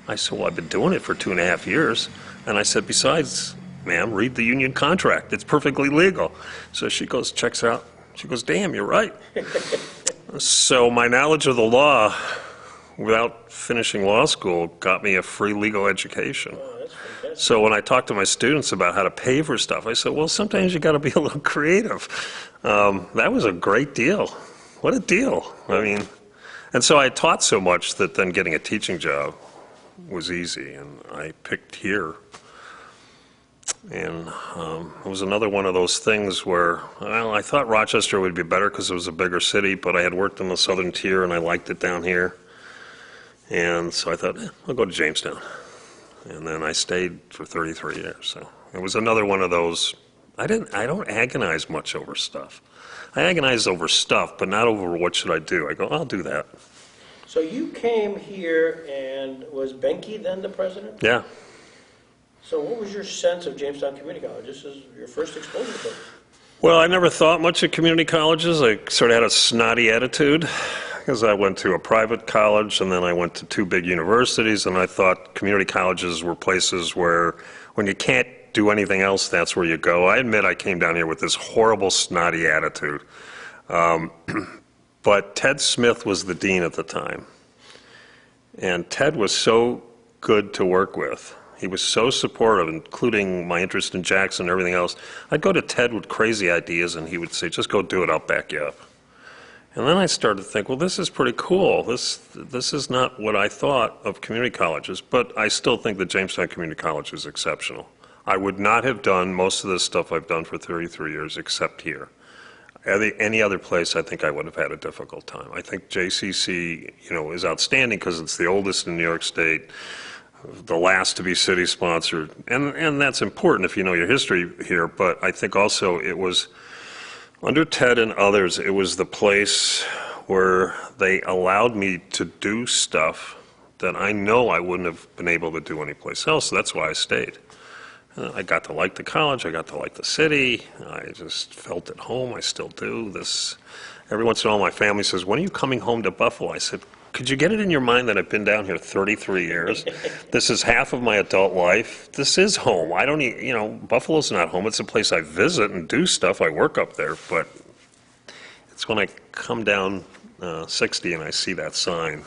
B: I said, well, I've been doing it for 2.5 years. And I said, besides, ma'am, read the union contract. It's perfectly legal. So she goes, checks out. She goes, damn, you're right. So my knowledge of the law, without finishing law school, got me a free legal education.
A: Oh, that's fantastic.
B: So when I talk to my students about how to pay for stuff, I said, well, sometimes you got to be a little creative. That was a great deal. What a deal. I mean, and so I taught so much that then getting a teaching job was easy, and I picked here. And it was another one of those things where, well, I thought Rochester would be better because it was a bigger city, but I had worked in the southern tier and I liked it down here. And so I thought, I'll go to Jamestown. And then I stayed for 33 years. So it was another one of those, I don't agonize much over stuff. I agonize over stuff, but not over what should I do. I go, I'll do that.
A: So you came here, and was Benke then the president?
B: Yeah.
A: So what was your sense of Jamestown Community College? This is your first exposure to it.
B: Well, I never thought much of community colleges. I sort of had a snotty attitude because I went to a private college and then I went to 2 big universities, and I thought community colleges were places where when you can't do anything else, that's where you go. I admit I came down here with this horrible snotty attitude. But Ted Smith was the dean at the time. And Ted was so good to work with. He was so supportive, including my interest in Jackson and everything else. I'd go to Ted with crazy ideas, and he would say, just go do it, I'll back you up. And then I started to think, well, this is pretty cool. This is not what I thought of community colleges, but I still think that Jamestown Community College is exceptional. I would not have done most of this stuff I've done for 33 years except here. Any other place, I think I would have had a difficult time. I think JCC, is outstanding because it's the oldest in New York State, the last to be city sponsored, and that's important if you know your history here. But I think also it was under Ted and others, it was the place where they allowed me to do stuff that I know I wouldn't have been able to do anyplace else. So that's why I stayed. I got to like the college, I got to like the city, I just felt at home, I still do. Every once in a while my family says, when are you coming home to Buffalo? I said, could you get it in your mind that I've been down here 33 years? This is half of my adult life. This is home. I don't need, Buffalo's not home. It's a place I visit and do stuff. I work up there, but it's when I come down 60 and I see that sign,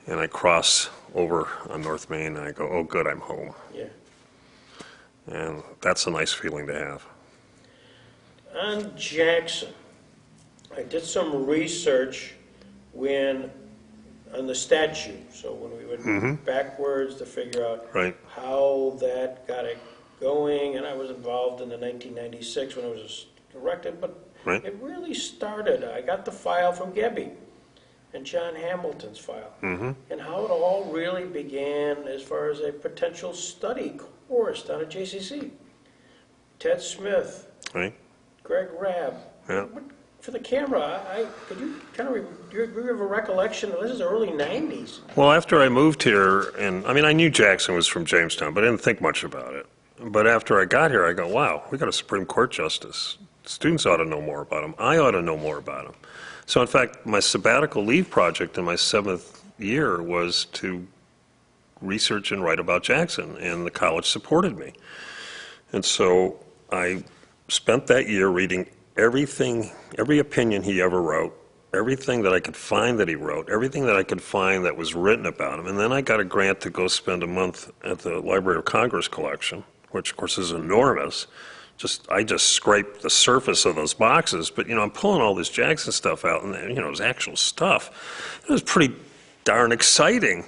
B: and I cross over on North Main, and I go, oh, good, I'm home.
A: Yeah.
B: And that's a nice feeling to have.
A: On Jackson, I did some research on the statue. So when we went backwards to figure out
B: Right.
A: how that got it going, and I was involved in the 1996 when it was erected, but
B: Right.
A: it really started. I got the file from Gebby and John Hamilton's file, and how it all really began as far as a potential study course down at JCC. Ted Smith,
B: Right?
A: Greg Rabb.
B: Yeah.
A: For the camera, could you kind of, do you have a recollection? This is the early 90s.
B: Well, after I moved here, and I mean, I knew Jackson was from Jamestown, but I didn't think much about it. But after I got here, I go, wow, we got a Supreme Court justice. Students ought to know more about him. I ought to know more about him. So in fact, my sabbatical leave project in my 7th year was to research and write about Jackson, and the college supported me. And so I spent that year reading everything, every opinion he ever wrote, everything that I could find that he wrote, everything that I could find that was written about him. And then I got a grant to go spend a month at the Library of Congress collection, which of course is enormous. I just scraped the surface of those boxes, but I'm pulling all this Jackson stuff out, and it was actual stuff. It was pretty darn exciting.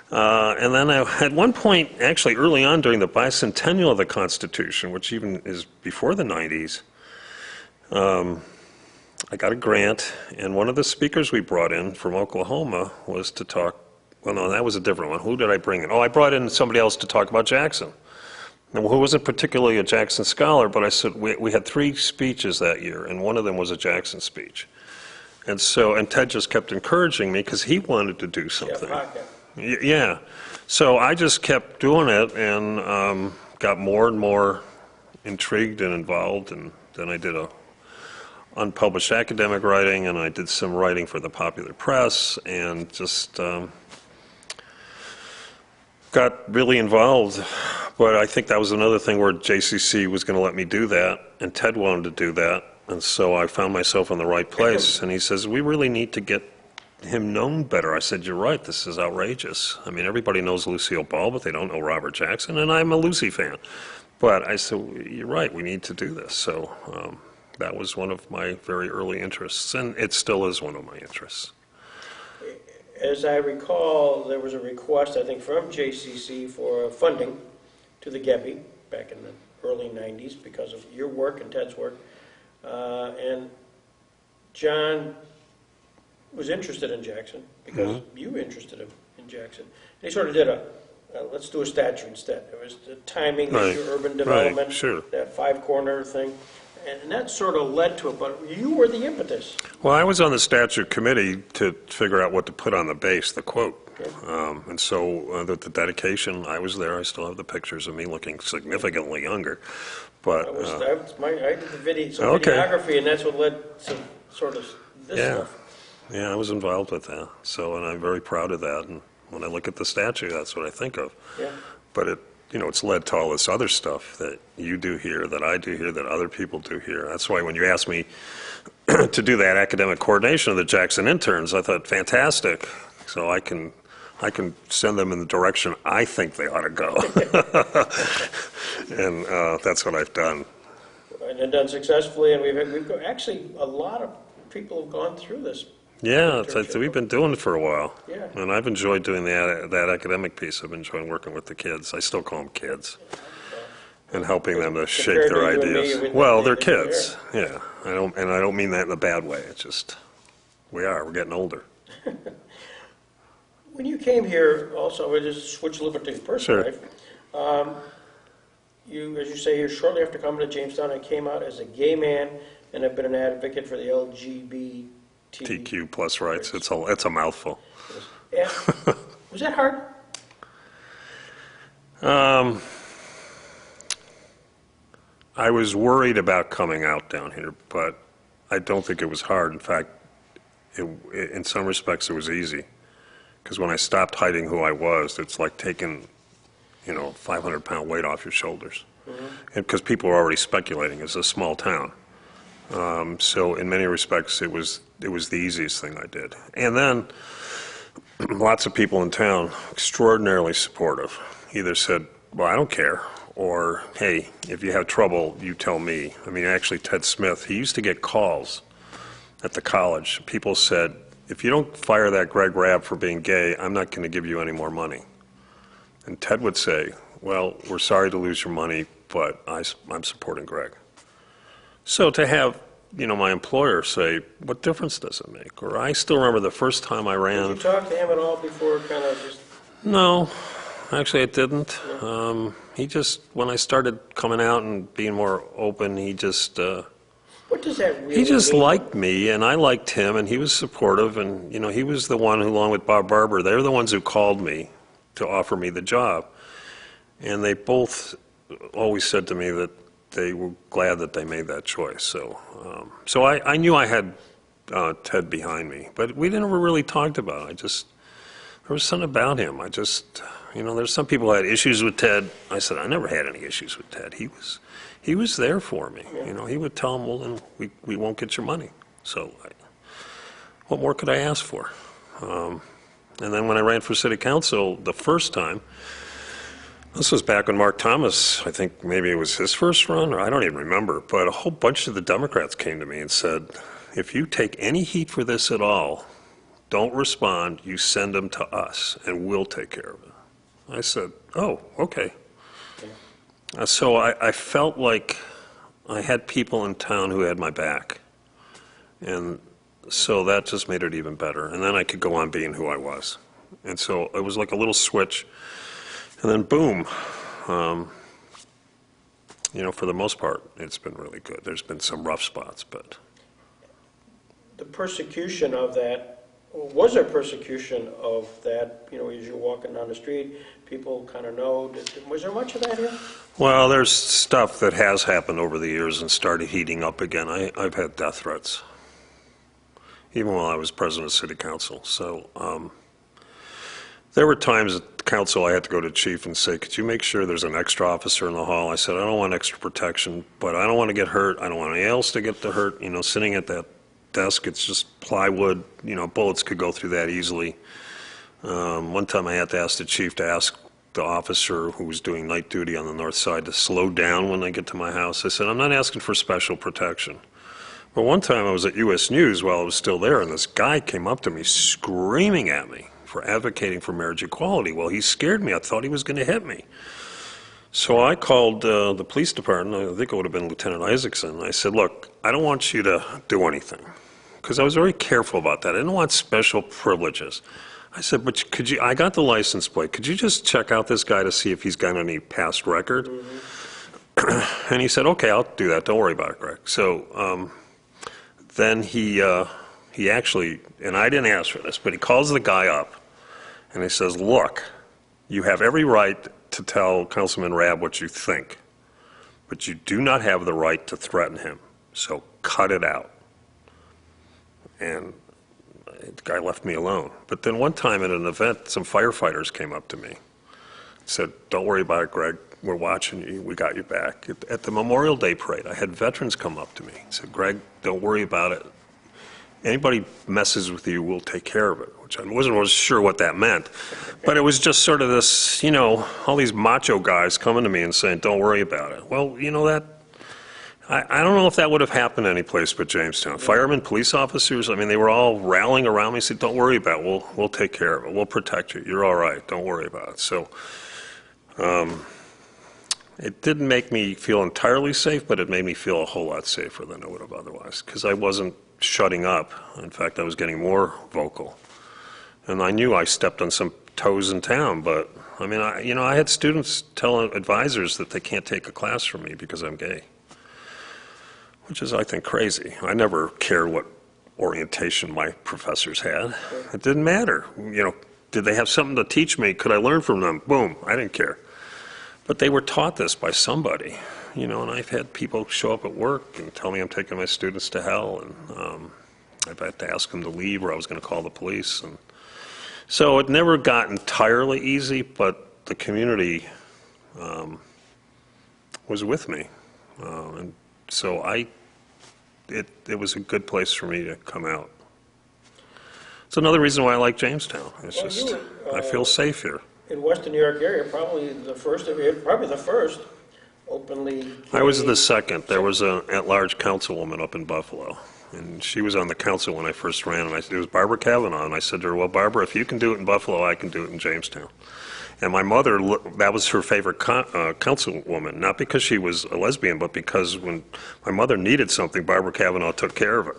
B: And then at one point, actually early on during the bicentennial of the Constitution, which even is before the 90s, I got a grant, and one of the speakers we brought in from Oklahoma was to talk, well, no, that was a different one. Who did I bring in? Oh, I brought in somebody else to talk about Jackson. Now, who wasn't particularly a Jackson scholar, but I said, we had 3 speeches that year, and one of them was a Jackson speech. And Ted just kept encouraging me because he wanted to do something. Yeah. So I just kept doing it and got more and more intrigued and involved, and then I did unpublished academic writing, and I did some writing for the Popular Press, and just got really involved. But I think that was another thing where JCC was going to let me do that, and Ted wanted to do that, and so I found myself in the right place. And he says, we really need to get him known better. I said, you're right, this is outrageous. I mean, everybody knows Lucille Ball, but they don't know Robert Jackson, and I'm a Lucy fan. But I said, you're right, we need to do this. So that was one of my very early interests, and it still is one of my interests.
A: As I recall, there was a request, I think, from JCC for funding to the Gebby back in the early 90s because of your work and Ted's work. And John was interested in Jackson because you interested him in Jackson. And he sort of did let's do a statue instead. It was the timing issue, urban development,
B: right, sure.
A: That 5-corner thing. And that sort of led to it, but you were the impetus.
B: Well, I was on the statute committee to figure out what to put on the base, the quote. And so the dedication, I was there. I still have the pictures of me looking significantly younger. But
A: I did the videography, and that's what led to sort of this stuff.
B: Yeah, I was involved with that. So, and I'm very proud of that. And when I look at the statue, that's what I think of. Yeah. But it's led to all this other stuff that you do here, that I do here, that other people do here. That's why when you asked me to do that academic coordination of the Jackson interns, I thought, fantastic. So I can send them in the direction I think they ought to go. And that's what I've done.
A: And done successfully, and we've actually, a lot of people have gone through this.
B: Yeah, we've been doing it for a while.
A: Yeah.
B: And I've enjoyed doing that academic piece. I've enjoyed working with the kids. I still call them kids. And helping them to shape their ideas. Well, they're kids. Yeah. I don't mean that in a bad way. It's just, we're getting older.
A: When you came here, also, we'll just switch a little bit to your personal life. You, as you say here, shortly after coming to Jamestown, I came out as a gay man, and I've been an advocate for the LGBTQ
B: plus rights. It's a mouthful.
A: Yeah. Was that hard?
B: I was worried about coming out down here, but I don't think it was hard. In fact, in some respects, it was easy. Because when I stopped hiding who I was, it's like taking, 500-pound weight off your shoulders. And because people are already speculating, it's a small town. So in many respects, it was the easiest thing I did. And then lots of people in town, extraordinarily supportive, either said, well, I don't care, or, hey, if you have trouble, you tell me. I mean, actually, Ted Smith, he used to get calls at the college. People said, if you don't fire that Greg Rabb for being gay, I'm not going to give you any more money. And Ted would say, well, we're sorry to lose your money, but I'm supporting Greg. So to have, my employer say, what difference does it make? Or I still remember the first time I ran.
A: Did you talk to him at all before kind of just?
B: No, actually I didn't. He just, when I started coming out and being more open, he just,
A: What does that really
B: he just
A: mean?
B: liked me, and I liked him, and he was supportive, and, he was the one who, along with Bob Barber, they were the ones who called me to offer me the job. And they both always said to me that they were glad that they made that choice. So I knew I had Ted behind me, but we never really talked about it. There was something about him. There's some people who had issues with Ted. I said, I never had any issues with Ted. He was there for me. He would tell them, well, then we won't get your money. So what more could I ask for? And then when I ran for city council the first time, this was back when Mark Thomas, I think maybe it was his first run, or I don't even remember, but a whole bunch of the Democrats came to me and said, if you take any heat for this at all, don't respond, you send them to us, and we'll take care of it. I said, oh, okay. So I felt like I had people in town who had my back, and so that just made it even better. And then I could go on being who I was. And so it was like a little switch. And then boom, for the most part, it's been really good. There's been some rough spots, but.
A: The persecution of that, was there persecution of that, as you're walking down the street, people kind of know, was there much of that here?
B: Well, there's stuff that has happened over the years and started heating up again. I've had death threats, even while I was president of city council. So there were times at council I had to go to chief and say, could you make sure there's an extra officer in the hall? I said, I don't want extra protection, but I don't want to get hurt. I don't want anyone else to get hurt. Sitting at that desk, it's just plywood. Bullets could go through that easily. One time I had to ask the chief to ask the officer who was doing night duty on the north side to slow down when I get to my house. I said, I'm not asking for special protection. But one time I was at U.S. News while I was still there, and this guy came up to me screaming at me for advocating for marriage equality. Well, he scared me. I thought he was going to hit me. So I called the police department. I think it would have been Lieutenant Isaacson. I said, look, I don't want you to do anything, because I was very careful about that. I didn't want special privileges. I said, but could you, I got the license plate. Could you just check out this guy to see if he's got any past record? Mm-hmm. And he said, okay, I'll do that. Don't worry about it, Greg. So then he actually, and I didn't ask for this, but he calls the guy up and he says, look, you have every right to tell Councilman Rabb what you think, but you do not have the right to threaten him. So cut it out. And the guy left me alone. But then one time at an event, some firefighters came up to me, said, don't worry about it, Greg. We're watching you. We got you back. At the Memorial Day parade, I had veterans come up to me and said, Greg, don't worry about it. Anybody messes with you, we'll take care of it, which I wasn't sure what that meant. But it was just sort of this, all these macho guys coming to me and saying, don't worry about it. Well, that, I don't know if that would have happened any place but Jamestown. Firemen, police officers, they were all rallying around me, said, don't worry about it. We'll take care of it. We'll protect you. You're all right. Don't worry about it. So it didn't make me feel entirely safe, but it made me feel a whole lot safer than I would have otherwise, because I wasn't shutting up. In fact, I was getting more vocal. And I knew I stepped on some toes in town, but I had students telling advisors that they can't take a class from me because I'm gay, which is, I think, crazy. I never cared what orientation my professors had. It didn't matter. Did they have something to teach me? Could I learn from them? Boom, I didn't care. But they were taught this by somebody, and I've had people show up at work and tell me I'm taking my students to hell, and I've had to ask them to leave, or I was going to call the police. And so it never got entirely easy, but the community was with me. And so it was a good place for me to come out. It's another reason why I like Jamestown. It's
A: Well,
B: just,
A: you were,
B: I feel safe here.
A: in Western New York area, probably the first openly
B: I was
A: gay-
B: the second. There was an at-large councilwoman up in Buffalo, and she was on the council when I first ran, and it was Barbara Kavanaugh, and I said to her, well, Barbara, if you can do it in Buffalo, I can do it in Jamestown. And my mother, that was her favorite councilwoman, not because she was a lesbian, but because when my mother needed something, Barbara Kavanaugh took care of it.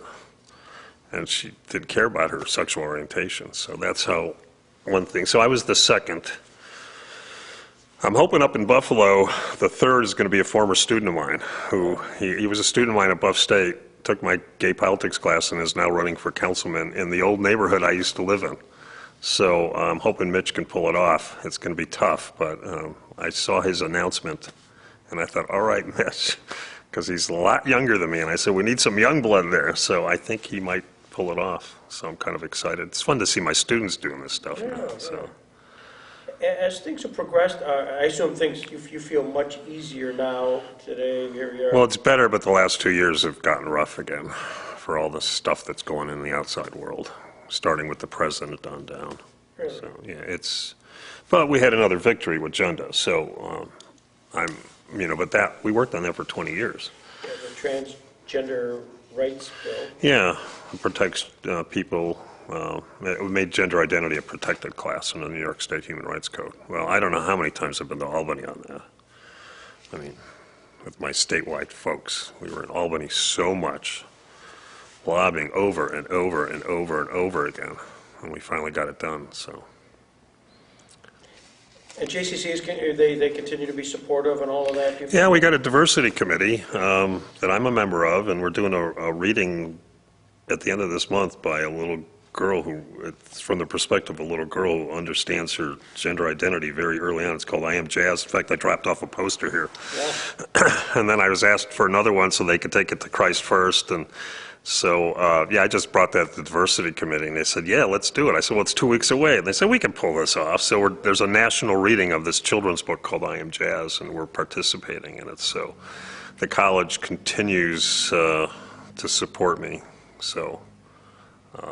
B: And she didn't care about her sexual orientation. So that's how one thing. So I was the second. I'm hoping up in Buffalo, the third is going to be a former student of mine who, he was a student of mine at Buff State, took my gay politics class and is now running for councilman in the old neighborhood I used to live in. So I'm hoping Mitch can pull it off. It's going to be tough, but I saw his announcement, and I thought, all right, Mitch, because he's a lot younger than me, and I said, we need some young blood there, so I think he might pull it off. So I'm kind of excited. It's fun to see my students doing this stuff now. So.
A: As things have progressed, I assume you feel much easier now today. Here you are.
B: Well, it's better, but the last 2 years have gotten rough again for all the stuff that's going in the outside world, starting with the president on down.
A: Really?
B: So, yeah, but we had another victory with Junda, so but that, we worked on that for 20 years.
A: Yeah, the transgender rights bill.
B: Yeah, it protects people, it made gender identity a protected class in the New York State Human Rights Code. Well, I don't know how many times I've been to Albany on that. I mean, with my statewide folks, we were in Albany so much, lobbying over and over and over and over again, and we finally got it done, so.
A: And JCCs, they continue to be supportive and all of that?
B: Yeah, we got a diversity committee that I'm a member of, and we're doing a reading at the end of this month by a little girl who, it's from the perspective of a little girl who understands her gender identity very early on. It's called I Am Jazz. In fact, I dropped off a poster here.
A: Yeah.
B: And then I was asked for another one so they could take it to Christ First. And so, I just brought that to the diversity committee, and they said, yeah, let's do it. I said, well, it's 2 weeks away. And they said, we can pull this off. So there's a national reading of this children's book called I Am Jazz, and we're participating in it. So the college continues to support me. So,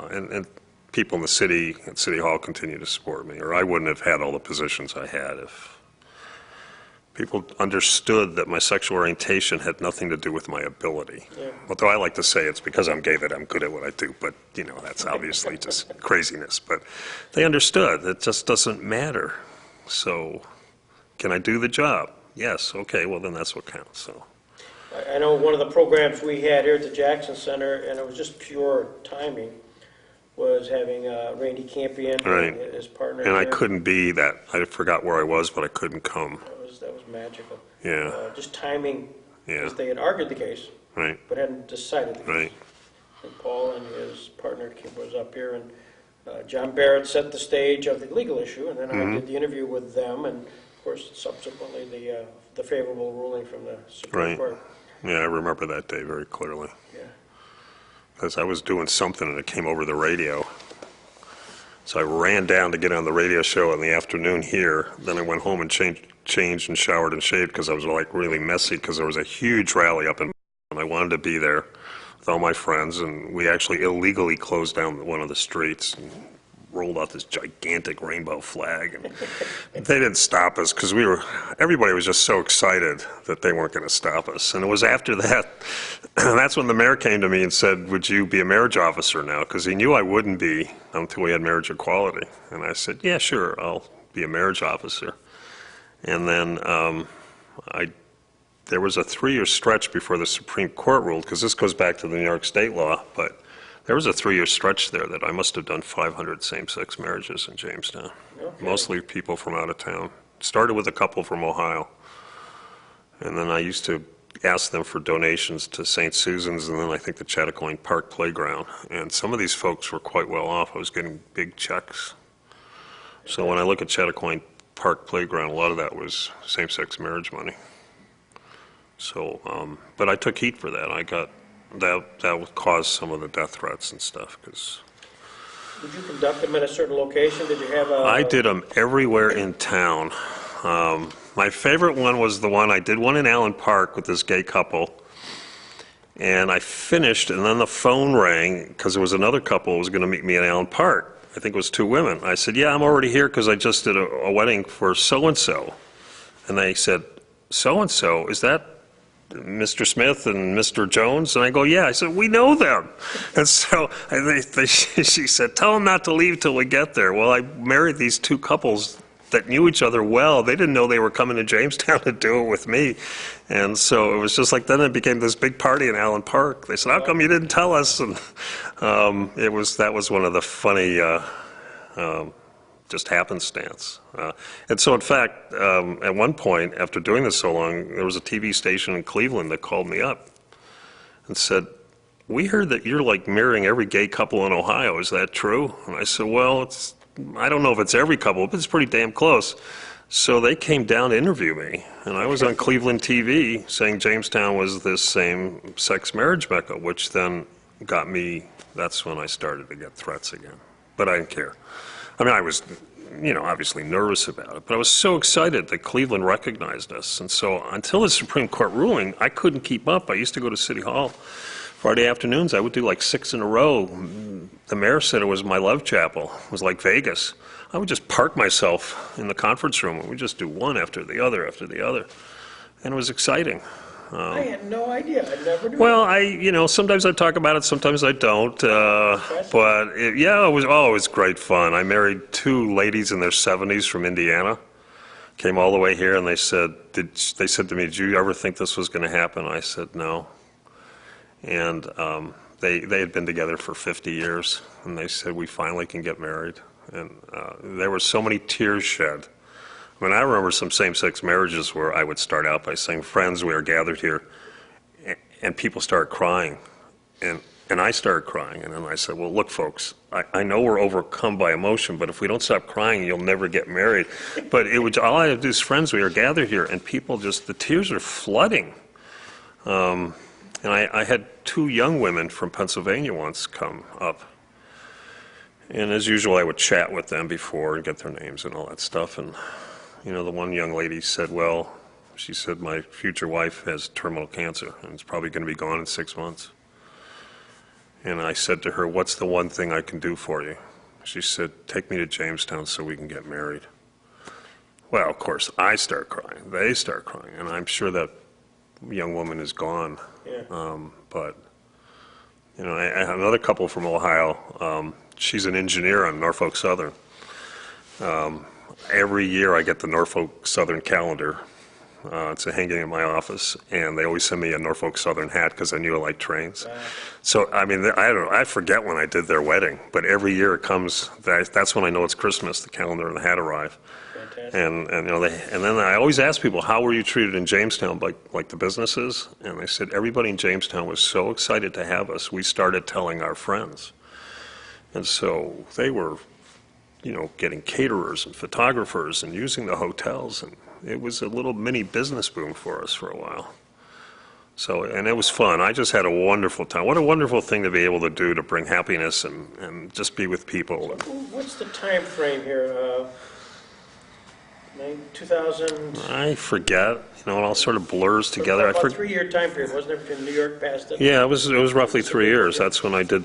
B: and people in the city at City Hall continue to support me, or I wouldn't have had all the positions I had if people understood that my sexual orientation had nothing to do with my ability.
A: Yeah.
B: Although I like to say it's because I'm gay that I'm good at what I do, but that's obviously just craziness. But they understood it just doesn't matter. So can I do the job? Yes. Okay, well then that's what counts. So.
A: I know one of the programs we had here at the Jackson Center, and it was just pure timing, was having Randy Campion
B: Right.
A: as partner.
B: And I
A: here.
B: couldn't be that. I forgot where I was, but I couldn't come.
A: That was magical.
B: Yeah.
A: Just timing,
B: Yeah.
A: because they had argued the case,
B: Right.
A: but hadn't decided the case.
B: Right.
A: And Paul and his partner was up here, and John Barrett set the stage of the legal issue, and then I did the interview with them, and of course, subsequently, the favorable ruling from the Supreme
B: Right.
A: Court.
B: Yeah, I remember that day very clearly.
A: Yeah.
B: Because I was doing something and it came over the radio. So I ran down to get on the radio show in the afternoon here. Then I went home and changed and showered and shaved because I was like really messy because there was a huge rally up in, and I wanted to be there with all my friends, and we actually illegally closed down one of the streets and rolled out this gigantic rainbow flag, and they didn't stop us because everybody was just so excited that they weren't going to stop us. And it was after that, that's when the mayor came to me and said, would you be a marriage officer now? Because he knew I wouldn't be until we had marriage equality. And I said, yeah, sure, I'll be a marriage officer. And then there was a 3-year stretch before the Supreme Court ruled, because this goes back to the New York State law, but there was a 3-year stretch there that I must have done 500 same-sex marriages in Jamestown,
A: Okay.
B: mostly people from out of town. Started with a couple from Ohio, and then I used to ask them for donations to St. Susan's, and then I think the Chattacoin Park Playground. And some of these folks were quite well off. I was getting big checks. So when I look at Chattacoin Park Playground, a lot of that was same-sex marriage money. So, but I took heat for that. I got that would cause some of the death threats and stuff. Because
A: Did you conduct them at a certain location? Did you have a...
B: I did them everywhere in town. My favorite one was the one, I did one in Allen Park with this gay couple. And I finished, and then the phone rang, because there was another couple who was going to meet me in Allen Park. I think it was two women. I said, yeah, I'm already here because I just did a wedding for so-and-so. And they said, so-and-so, is that Mr. Smith and Mr. Jones? And I go, yeah. I said, we know them. And so she said, tell them not to leave till we get there. Well, I married these two couples that knew each other well. They didn't know they were coming to Jamestown to do it with me. And so it was just like, then it became this big party in Allen Park. They said, how come you didn't tell us? And that was one of the funny just happenstance. And so in fact, at one point, after doing this so long, there was a TV station in Cleveland that called me up and said, we heard that you're like marrying every gay couple in Ohio. Is that true? And I said, well, I don't know if it's every couple, but it's pretty damn close. So they came down to interview me, and I was on Cleveland TV saying Jamestown was this same-sex marriage mecca, which then got me, that's when I started to get threats again. But I didn't care. I mean, I was, obviously nervous about it, but I was so excited that Cleveland recognized us. And so until the Supreme Court ruling, I couldn't keep up. I used to go to City Hall Friday afternoons. I would do like 6 in a row. The mayor said it was my love chapel. It was like Vegas. I would just park myself in the conference room, and we'd just do one after the other after the other. And it was exciting.
A: I had no idea. I never knew.
B: Well, sometimes I talk about it, sometimes I don't. But it was great fun. I married two ladies in their 70s from Indiana. Came all the way here, and they said to me, did you ever think this was going to happen? I said, no. And they had been together for 50 years, and they said, we finally can get married. And there were so many tears shed. I mean, I remember some same-sex marriages where I would start out by saying, friends, we are gathered here, and people started crying. And I started crying, and then I said, well, look, folks, I know we're overcome by emotion, but if we don't stop crying, you'll never get married. But all I have to do is, friends, we are gathered here, and people the tears are flooding. And I had two young women from Pennsylvania once come up. And as usual, I would chat with them before and get their names and all that stuff. And, the one young lady said, well, she said, my future wife has terminal cancer, and it's probably going to be gone in 6 months. And I said to her, what's the one thing I can do for you? She said, take me to Jamestown so we can get married. Well, of course, I start crying. They start crying. And I'm sure that young woman is gone.
A: Yeah.
B: But I have another couple from Ohio. She's an engineer on Norfolk Southern. Every year I get the Norfolk Southern calendar. It's hanging in my office, and they always send me a Norfolk Southern hat because I knew I liked trains. So, I mean, I forget when I did their wedding, but every year it comes, that's when I know it's Christmas, the calendar and the hat arrive.
A: Fantastic.
B: And then I always ask people, how were you treated in Jamestown, like the businesses? And they said, everybody in Jamestown was so excited to have us, we started telling our friends. And so they were, getting caterers and photographers and using the hotels, and it was a little mini business boom for us for a while. So, and it was fun. I just had a wonderful time. What a wonderful thing to be able to do, to bring happiness and just be with people.
A: What's the time frame here? 2000?
B: I forget. It all sort of blurs together.
A: About a 3-year time period, wasn't it, between New York passed it?
B: Yeah, it was roughly 3 years. That's when I did,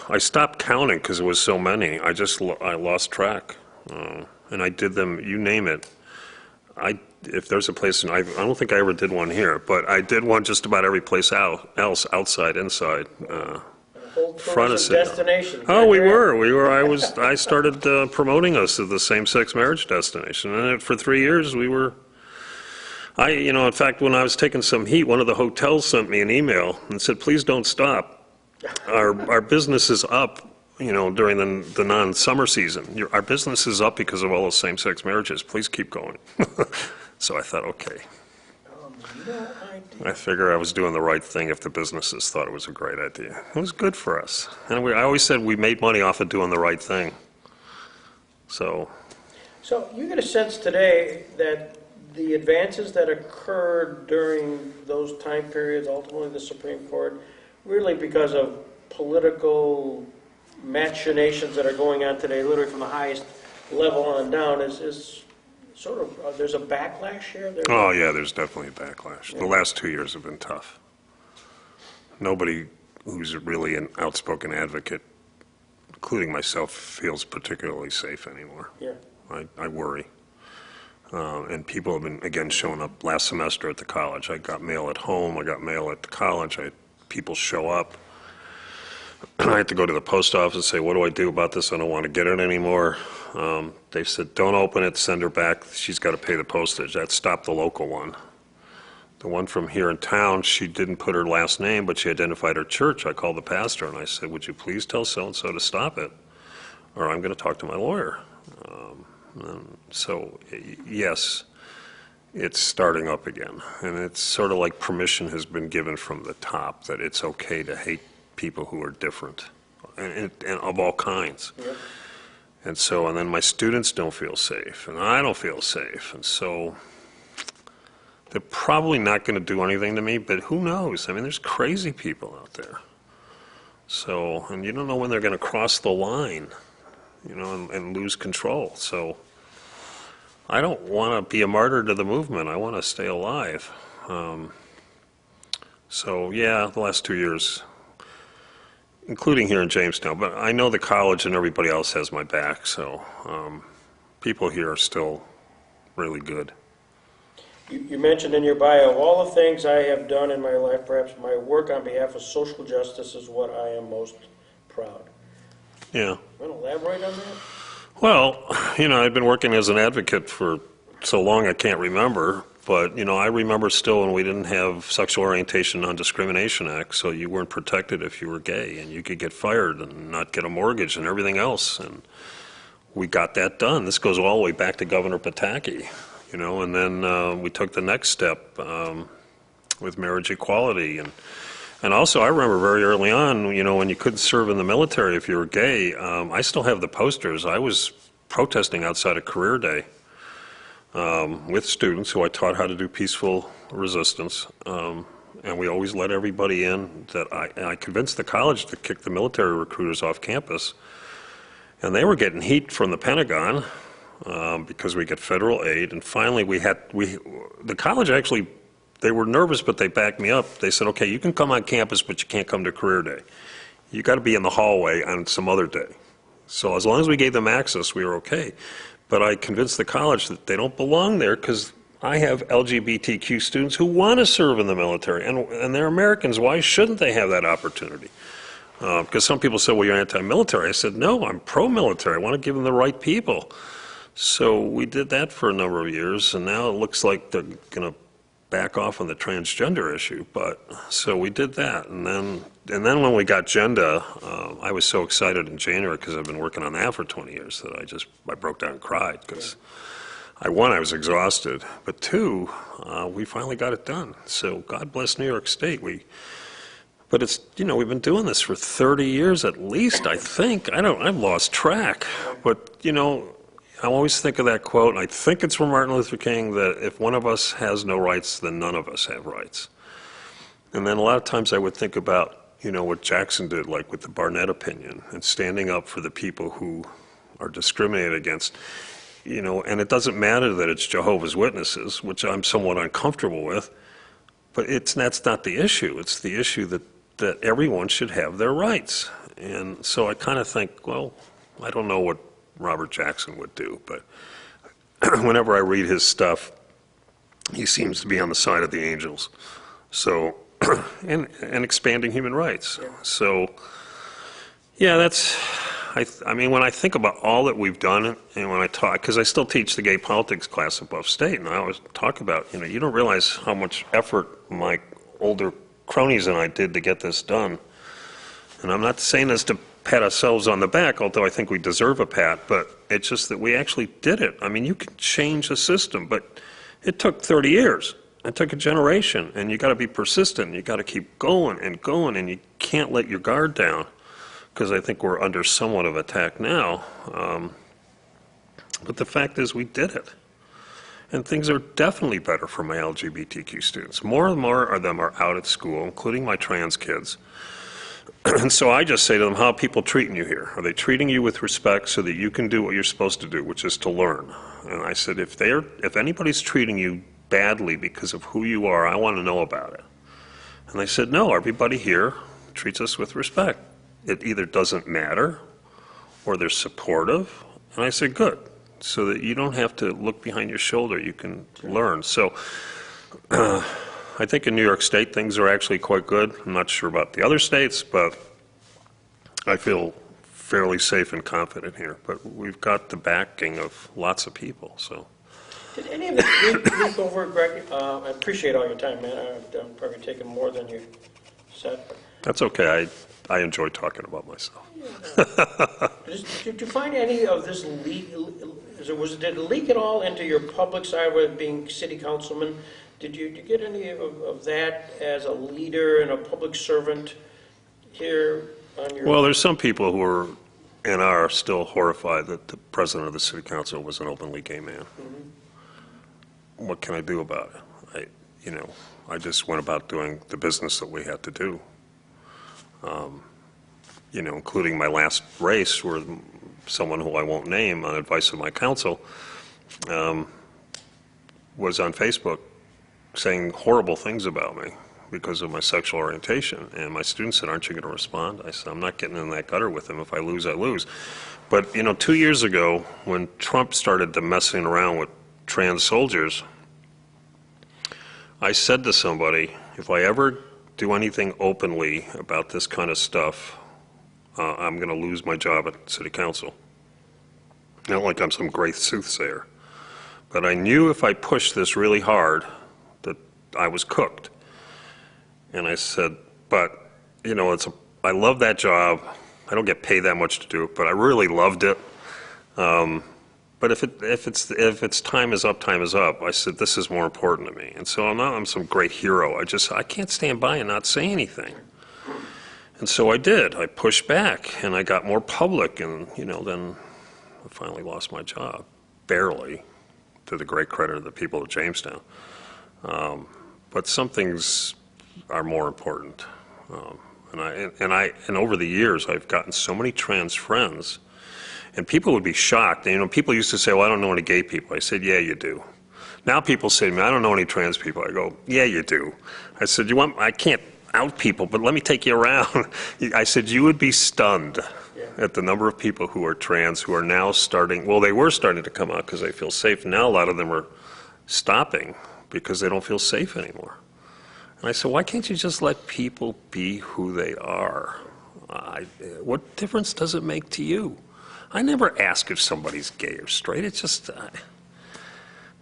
B: I stopped counting because it was so many. I lost track. And I did them, you name it. If there's a place, I don't think I ever did one here, but I did one just about every place else, outside, inside. Front of city.
A: Destination.
B: Oh, we were. I started promoting us as the same-sex marriage destination, and for 3 years we were. In fact, when I was taking some heat, one of the hotels sent me an email and said, "Please don't stop. Our business is up. During the non-summer season, our business is up because of all those same-sex marriages. Please keep going." So I thought, okay.
A: No idea.
B: I figure I was doing the right thing if the businesses thought it was a great idea. It was good for us. And I always said we made money off of doing the right thing. So
A: you get a sense today that the advances that occurred during those time periods, ultimately the Supreme Court, really because of political machinations that are going on today, literally from the highest level on down, is sort of, there's a backlash here?
B: Oh, yeah, there's definitely a backlash. The last 2 years have been tough. nobody who's really an outspoken advocate, including myself, feels particularly safe anymore.
A: Yeah.
B: I worry. And people have been, again, showing up last semester at the college. I got mail at home, I got mail at the college, people show up. I had to go to the post office and say, what do I do about this? I don't want to get it anymore. They said, don't open it, send her back. She's got to pay the postage. That stopped the local one. The one from here in town, she didn't put her last name, but she identified her church. I called the pastor and I said, would you please tell so-and-so to stop it, or I'm going to talk to my lawyer. So, yes, it's starting up again. And it's sort of like permission has been given from the top that it's okay to hate people who are different, and of all kinds.
A: Yep.
B: And so, and then my students don't feel safe, and I don't feel safe. And so they're probably not going to do anything to me, but who knows? I mean, there's crazy people out there. So, and you don't know when they're going to cross the line, you know, and lose control. So I don't want to be a martyr to the movement. I want to stay alive. So, yeah, the last 2 years, including here in Jamestown, but I know the college and everybody else has my back, so people here are still really good.
A: You mentioned in your bio, of all the things I have done in my life, perhaps my work on behalf of social justice is what I am most proud.
B: Yeah.
A: Want to elaborate on that?
B: Well, you know, I've been working as an advocate for so long I can't remember, but, you know, I remember still when we didn't have Sexual Orientation Non-Discrimination Act, so you weren't protected if you were gay, and you could get fired and not get a mortgage and everything else, and we got that done. This goes all the way back to Governor Pataki, you know, and then we took the next step with marriage equality. And also, I remember very early on, you know, when you couldn't serve in the military if you were gay, I still have the posters. I was protesting outside of Career Day with students who I taught how to do peaceful resistance. And we always let everybody in. I convinced the college to kick the military recruiters off campus. And they were getting heat from the Pentagon because we get federal aid. And finally, the college actually, they were nervous, but they backed me up. They said, okay, you can come on campus, but you can't come to Career Day. You got to be in the hallway on some other day. So as long as we gave them access, we were okay. But I convinced the college that they don't belong there because I have LGBTQ students who want to serve in the military, and they're Americans. Why shouldn't they have that opportunity? Because some people say, well, you're anti-military. I said, no, I'm pro-military. I want to give them the right people. So we did that for a number of years, and now it looks like they're going to back off on the transgender issue. But so we did that, and then when we got Genda, I was so excited in January because I've been working on that for 20 years that I broke down and cried because I was exhausted, but two, we finally got it done. So God bless New York State. But it's, you know, we've been doing this for 30 years at least, I think. I've lost track. But, you know, I always think of that quote, and I think it's from Martin Luther King, that if one of us has no rights, then none of us have rights. And then a lot of times I would think about, you know, what Jackson did, like with the Barnett opinion, and standing up for the people who are discriminated against. You know, and it doesn't matter that it's Jehovah's Witnesses, which I'm somewhat uncomfortable with, but that's not the issue. It's the issue that everyone should have their rights. And so I kind of think, well, I don't know what Robert Jackson would do, but whenever I read his stuff, he seems to be on the side of the angels. So, and expanding human rights. So, yeah, that's, I mean, when I think about all that we've done, and when I talk, because I still teach the gay politics class at Buff State, and I always talk about, you know, you don't realize how much effort my older cronies and I did to get this done. And I'm not saying this to pat ourselves on the back, although I think we deserve a pat, but it's just that we actually did it. I mean, you can change a system, but it took 30 years. It took a generation, and you got to be persistent. You got to keep going, and you can't let your guard down, because I think we're under somewhat of attack now. But the fact is we did it. And things are definitely better for my LGBTQ students. More and more of them are out at school, including my trans kids. And so I just say to them, how are people treating you here? Are they treating you with respect so that you can do what you're supposed to do, which is to learn? And I said, if anybody's treating you badly because of who you are, I want to know about it. And they said, no, everybody here treats us with respect. It either doesn't matter or they're supportive. And I said, good, so that you don't have to look behind your shoulder, you can learn. So I think in New York State, things are actually quite good. I'm not sure about the other states, but I feel fairly safe and confident here. But we've got the backing of lots of people, so.
A: Did any of this leak over, Greg? I appreciate all your time, man. I'm probably taking more than you said.
B: That's okay. I enjoy talking about myself.
A: Did you find any of this leak? Did it leak at all into your public side with being city councilman? Did you get any of that as a leader and a public servant here on your?
B: Well, there's some people who are and are still horrified that the president of the city council was an openly gay man. Mm-hmm. What can I do about it? I just went about doing the business that we had to do. Including my last race where someone who I won't name on advice of my counsel was on Facebook saying horrible things about me because of my sexual orientation. And my students said, aren't you going to respond? I said, I'm not getting in that gutter with him. If I lose, I lose. But, 2 years ago, when Trump started messing around with trans soldiers, I said to somebody, if I ever do anything openly about this kind of stuff, I'm going to lose my job at city council. Not like I'm some great soothsayer, but I knew if I pushed this really hard that I was cooked. And I said, but, I love that job. I don't get paid that much to do it, but I really loved it. But if it's time is up, time is up. I said, this is more important to me. And so I'm some great hero. I can't stand by and not say anything. And so I did. I pushed back, and I got more public, and, then I finally lost my job, barely, to the great credit of the people of Jamestown. But some things are more important. And over the years, I've gotten so many trans friends, and people would be shocked. People used to say, well, I don't know any gay people. I said, yeah, you do. Now people say to me, I don't know any trans people. I go, yeah, you do. I said, I can't out people, but let me take you around. I said, you would be stunned at the number of people who are trans who are now they were starting to come out because they feel safe. Now a lot of them are stopping because they don't feel safe anymore. And I said, why can't you just let people be who they are? What difference does it make to you? I never ask if somebody's gay or straight. It's just,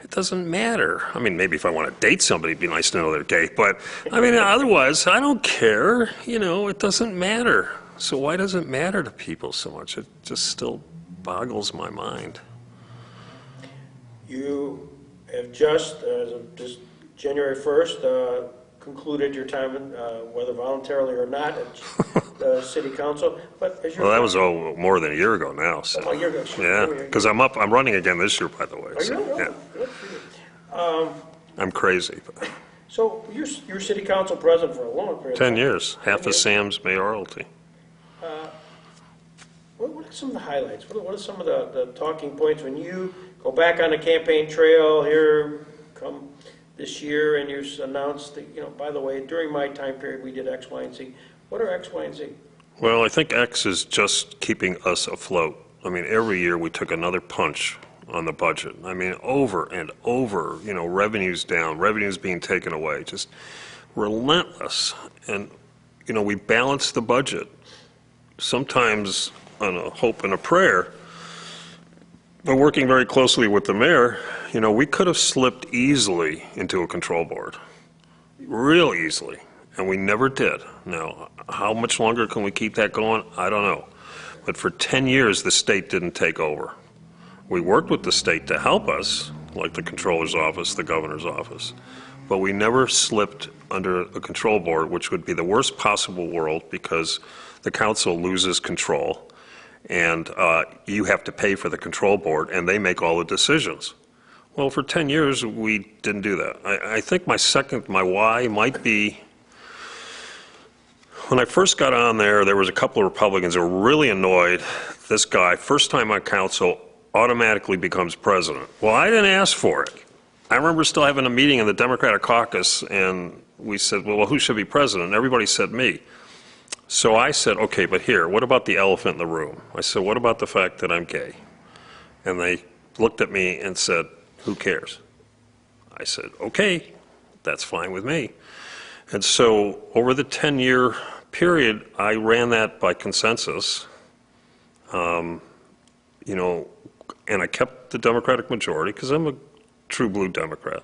B: it doesn't matter. I mean, maybe if I want to date somebody, it'd be nice to know they're gay. But, otherwise, I don't care. It doesn't matter. So why does it matter to people so much? It just still boggles my mind. You
A: have just, as of this January 1st, concluded your time, whether voluntarily or not, at the city council. But as
B: well, that was more than a year ago now. So.
A: A year ago.
B: Yeah, because I'm running again this year, by the way.
A: Are you?
B: Yeah.
A: Good for you.
B: I'm crazy.
A: So you're city council president for a long period of time.
B: 10 years, half of Sam's mayoralty.
A: What are some of the highlights? What are some of the talking points when you go back on the campaign trail here, come this year, and you announced that, by the way, during my time period, we did X, Y, and Z. What are X, Y, and Z?
B: Well, I think X is just keeping us afloat. Every year we took another punch on the budget. Over and over, revenues down, revenues being taken away, just relentless. And, we balanced the budget, sometimes on a hope and a prayer, but working very closely with the mayor, we could have slipped easily into a control board, real easily, and we never did. Now, how much longer can we keep that going? I don't know. But for 10 years, the state didn't take over. We worked with the state to help us, like the controller's office, the governor's office, but we never slipped under a control board, which would be the worst possible world because the council loses control. And you have to pay for the control board, and they make all the decisions. Well, for 10 years, we didn't do that. I think my why might be, when I first got on there was a couple of Republicans who were really annoyed. This guy, first time on council, automatically becomes president. Well, I didn't ask for it. I remember still having a meeting in the Democratic caucus, and we said, well, who should be president? And everybody said me. So I said, okay, but here, what about the elephant in the room? I said, what about the fact that I'm gay? And they looked at me and said, who cares? I said, okay, that's fine with me. And so over the 10-year period, I ran that by consensus, you know, and I kept the Democratic majority because I'm a true blue Democrat.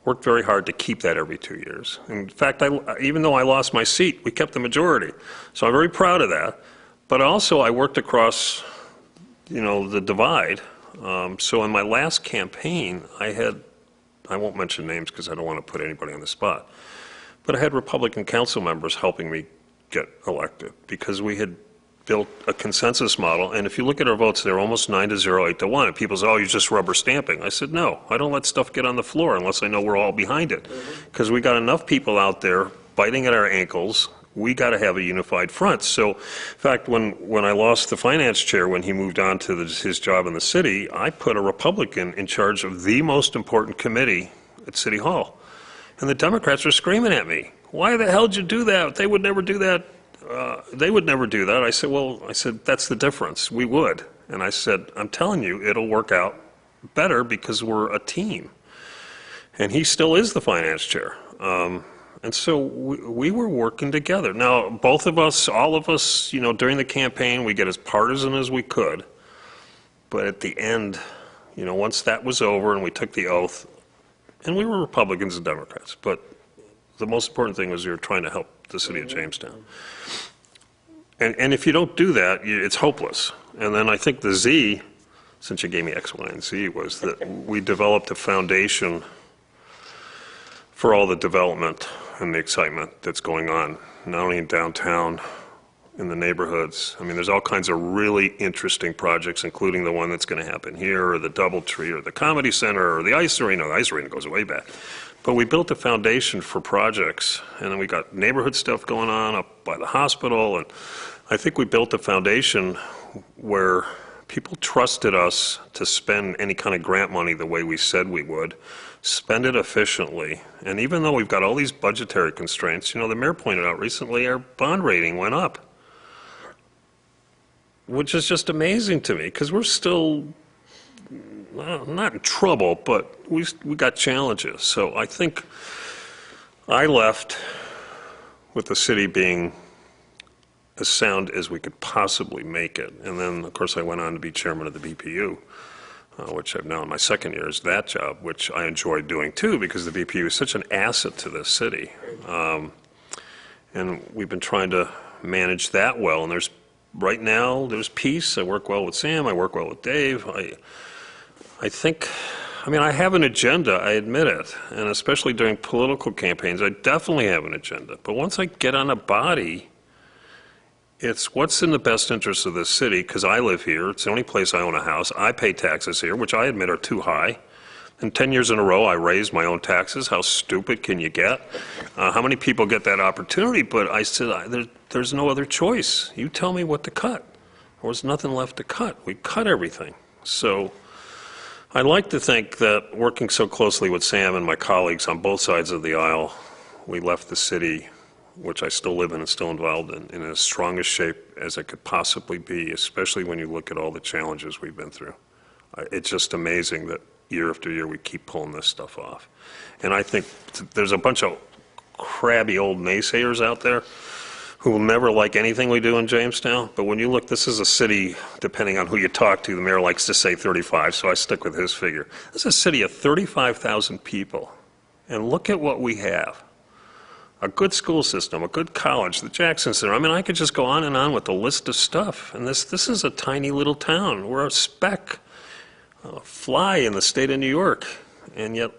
B: Worked very hard to keep that every 2 years. In fact, even though I lost my seat, we kept the majority. So I'm very proud of that. But also I worked across, you know, the divide. So in my last campaign, I won't mention names because I don't want to put anybody on the spot, but I had Republican council members helping me get elected because we had built a consensus model, and if you look at our votes, they're almost 9-0, 8-1, and people say, oh, you're just rubber stamping. I said, no, I don't let stuff get on the floor unless I know we're all behind it, because we got enough people out there biting at our ankles. We got to have a unified front. So, in fact, when I lost the finance chair, when he moved on to his job in the city, I put a Republican in charge of the most important committee at City Hall. And the Democrats were screaming at me, why the hell did you do that? They would never do that. They would never do that. I said, well, that's the difference. We would. And I said, I'm telling you, it'll work out better because we're a team. And he still is the finance chair. And so we were working together. Now, both of us, all of us, you know, during the campaign, we get as partisan as we could. But at the end, you know, once that was over and we took the oath, and we were Republicans and Democrats, but the most important thing was we were trying to help the city of Jamestown. And if you don't do that, it's hopeless. And then I think the Z, since you gave me X, Y, and Z, was that we developed a foundation for all the development and the excitement that's going on, not only in downtown, in the neighborhoods. I mean, there's all kinds of really interesting projects, including the one that's going to happen here, or the DoubleTree, or the Comedy Center, or the Ice Arena. The Ice Arena goes way back. But we built a foundation for projects, and then we got neighborhood stuff going on up by the hospital, and I think we built a foundation where people trusted us to spend any kind of grant money the way we said we would, spend it efficiently. And even though we've got all these budgetary constraints, you know, the mayor pointed out recently our bond rating went up, which is just amazing to me because we're still not in trouble, but we got challenges. So I think I left with the city being as sound as we could possibly make it. And then, of course, I went on to be chairman of the BPU, which I've now in my second year is that job, which I enjoy doing too because the BPU is such an asset to this city. And we've been trying to manage that well. And right now, there's peace. I work well with Sam. I work well with Dave. I think, I mean, I have an agenda, I admit it, and especially during political campaigns, I definitely have an agenda. But once I get on a body, it's what's in the best interest of this city, because I live here. It's the only place I own a house. I pay taxes here, which I admit are too high. And 10 years in a row, I raised my own taxes. How stupid can you get? How many people get that opportunity? But I said, there's no other choice. You tell me what to cut. There was nothing left to cut. We cut everything. So I like to think that working so closely with Sam and my colleagues on both sides of the aisle, we left the city, which I still live in and still involved in as strong a shape as it could possibly be, especially when you look at all the challenges we've been through. It's just amazing that year after year we keep pulling this stuff off. And I think there's a bunch of crabby old naysayers out there who will never like anything we do in Jamestown. But when you look, this is a city, depending on who you talk to, the mayor likes to say 35, so I stick with his figure. This is a city of 35,000 people. And look at what we have. A good school system, a good college, the Jackson Center. I mean, I could just go on and on with the list of stuff. And this is a tiny little town. We're a speck, a fly in the state of New York. And yet,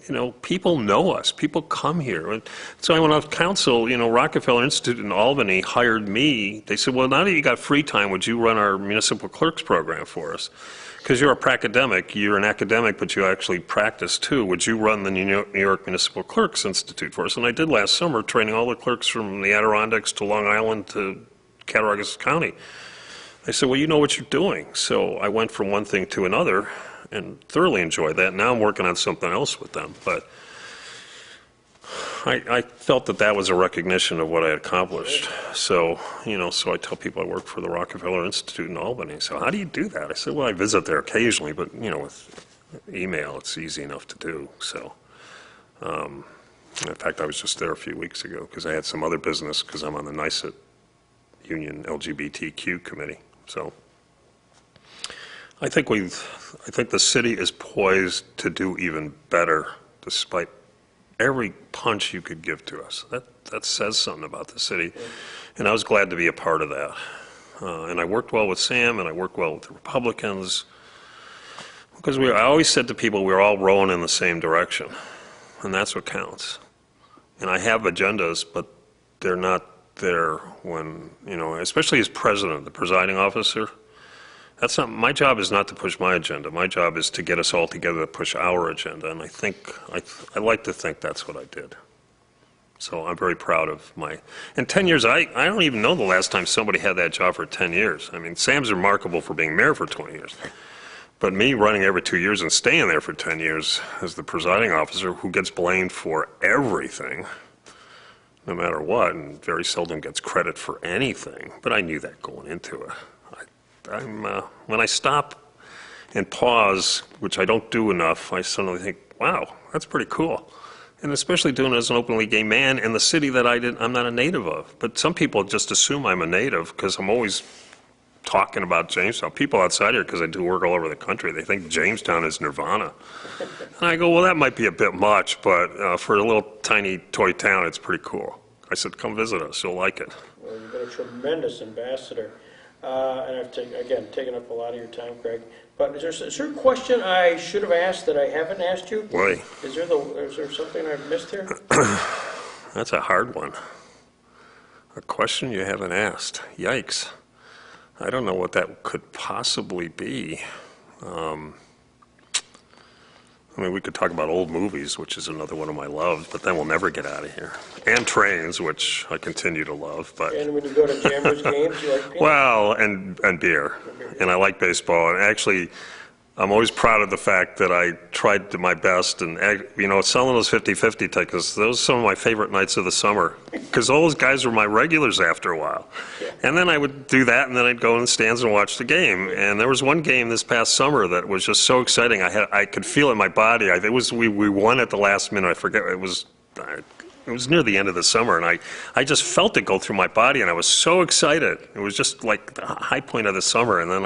B: you know, people know us. People come here. So I went off council, you know, Rockefeller Institute in Albany hired me. They said, well, now that you got free time, would you run our municipal clerks program for us? Because you're a pracademic, you're an academic, but you actually practice too. Would you run the New York Municipal Clerks Institute for us? And I did last summer, training all the clerks from the Adirondacks to Long Island to Cattaraugus County. They said, well, you know what you're doing. So I went from one thing to another and thoroughly enjoyed that. Now I'm working on something else with them. But I felt that that was a recognition of what I had accomplished. So, so I tell people I work for the Rockefeller Institute in Albany. So how do you do that? I said, well, I visit there occasionally, but, with email, it's easy enough to do. So, in fact, I was just there a few weeks ago because I had some other business because I'm on the NYSET Union LGBTQ committee. So I think the city is poised to do even better despite every punch you could give to us. That says something about the city, and I was glad to be a part of that. And I worked well with Sam, and I worked well with the Republicans, because I always said to people we're all rowing in the same direction, and that's what counts. And I have agendas, but they're not there when, especially as president, the presiding officer. That's not, my job is not to push my agenda. My job is to get us all together to push our agenda, and I like to think that's what I did. So I'm very proud of in 10 years, I don't even know the last time somebody had that job for 10 years. I mean, Sam's remarkable for being mayor for 20 years. But me running every 2 years and staying there for 10 years as the presiding officer who gets blamed for everything, no matter what, and very seldom gets credit for anything, but I knew that going into it. When I stop and pause, which I don't do enough, I suddenly think, wow, that's pretty cool. And especially doing it as an openly gay man in the city that I'm not a native of. But some people just assume I'm a native because I'm always talking about Jamestown. People outside here, because I do work all over the country, they think Jamestown is nirvana. And I go, well, that might be a bit much, but for a little tiny toy town, it's pretty cool. I said, come visit us, you'll like it.
A: Well, you've been a tremendous ambassador. And I've, again, taken up a lot of your time, Craig. But is there a certain question I should have asked that I haven't asked you?
B: Boy.
A: Is there something I've missed here?
B: That's a hard one. A question you haven't asked. Yikes. I don't know what that could possibly be. We could talk about old movies, which is another one of my loves, but then we'll never get out of here. And trains, which I continue to love. But
A: and when you go to Jammers games, you like peanuts?
B: Well, and beer. And I like baseball. And actually, I'm always proud of the fact that I tried my best. And, selling those 50-50 tickets, those are some of my favorite nights of the summer. Because all those guys were my regulars after a while. Yeah. And then I would do that, and then I'd go in the stands and watch the game. And there was one game this past summer that was just so exciting. I could feel it in my body. We won at the last minute. I forget. It was near the end of the summer, and I just felt it go through my body, and I was so excited. It was just like the high point of the summer, and then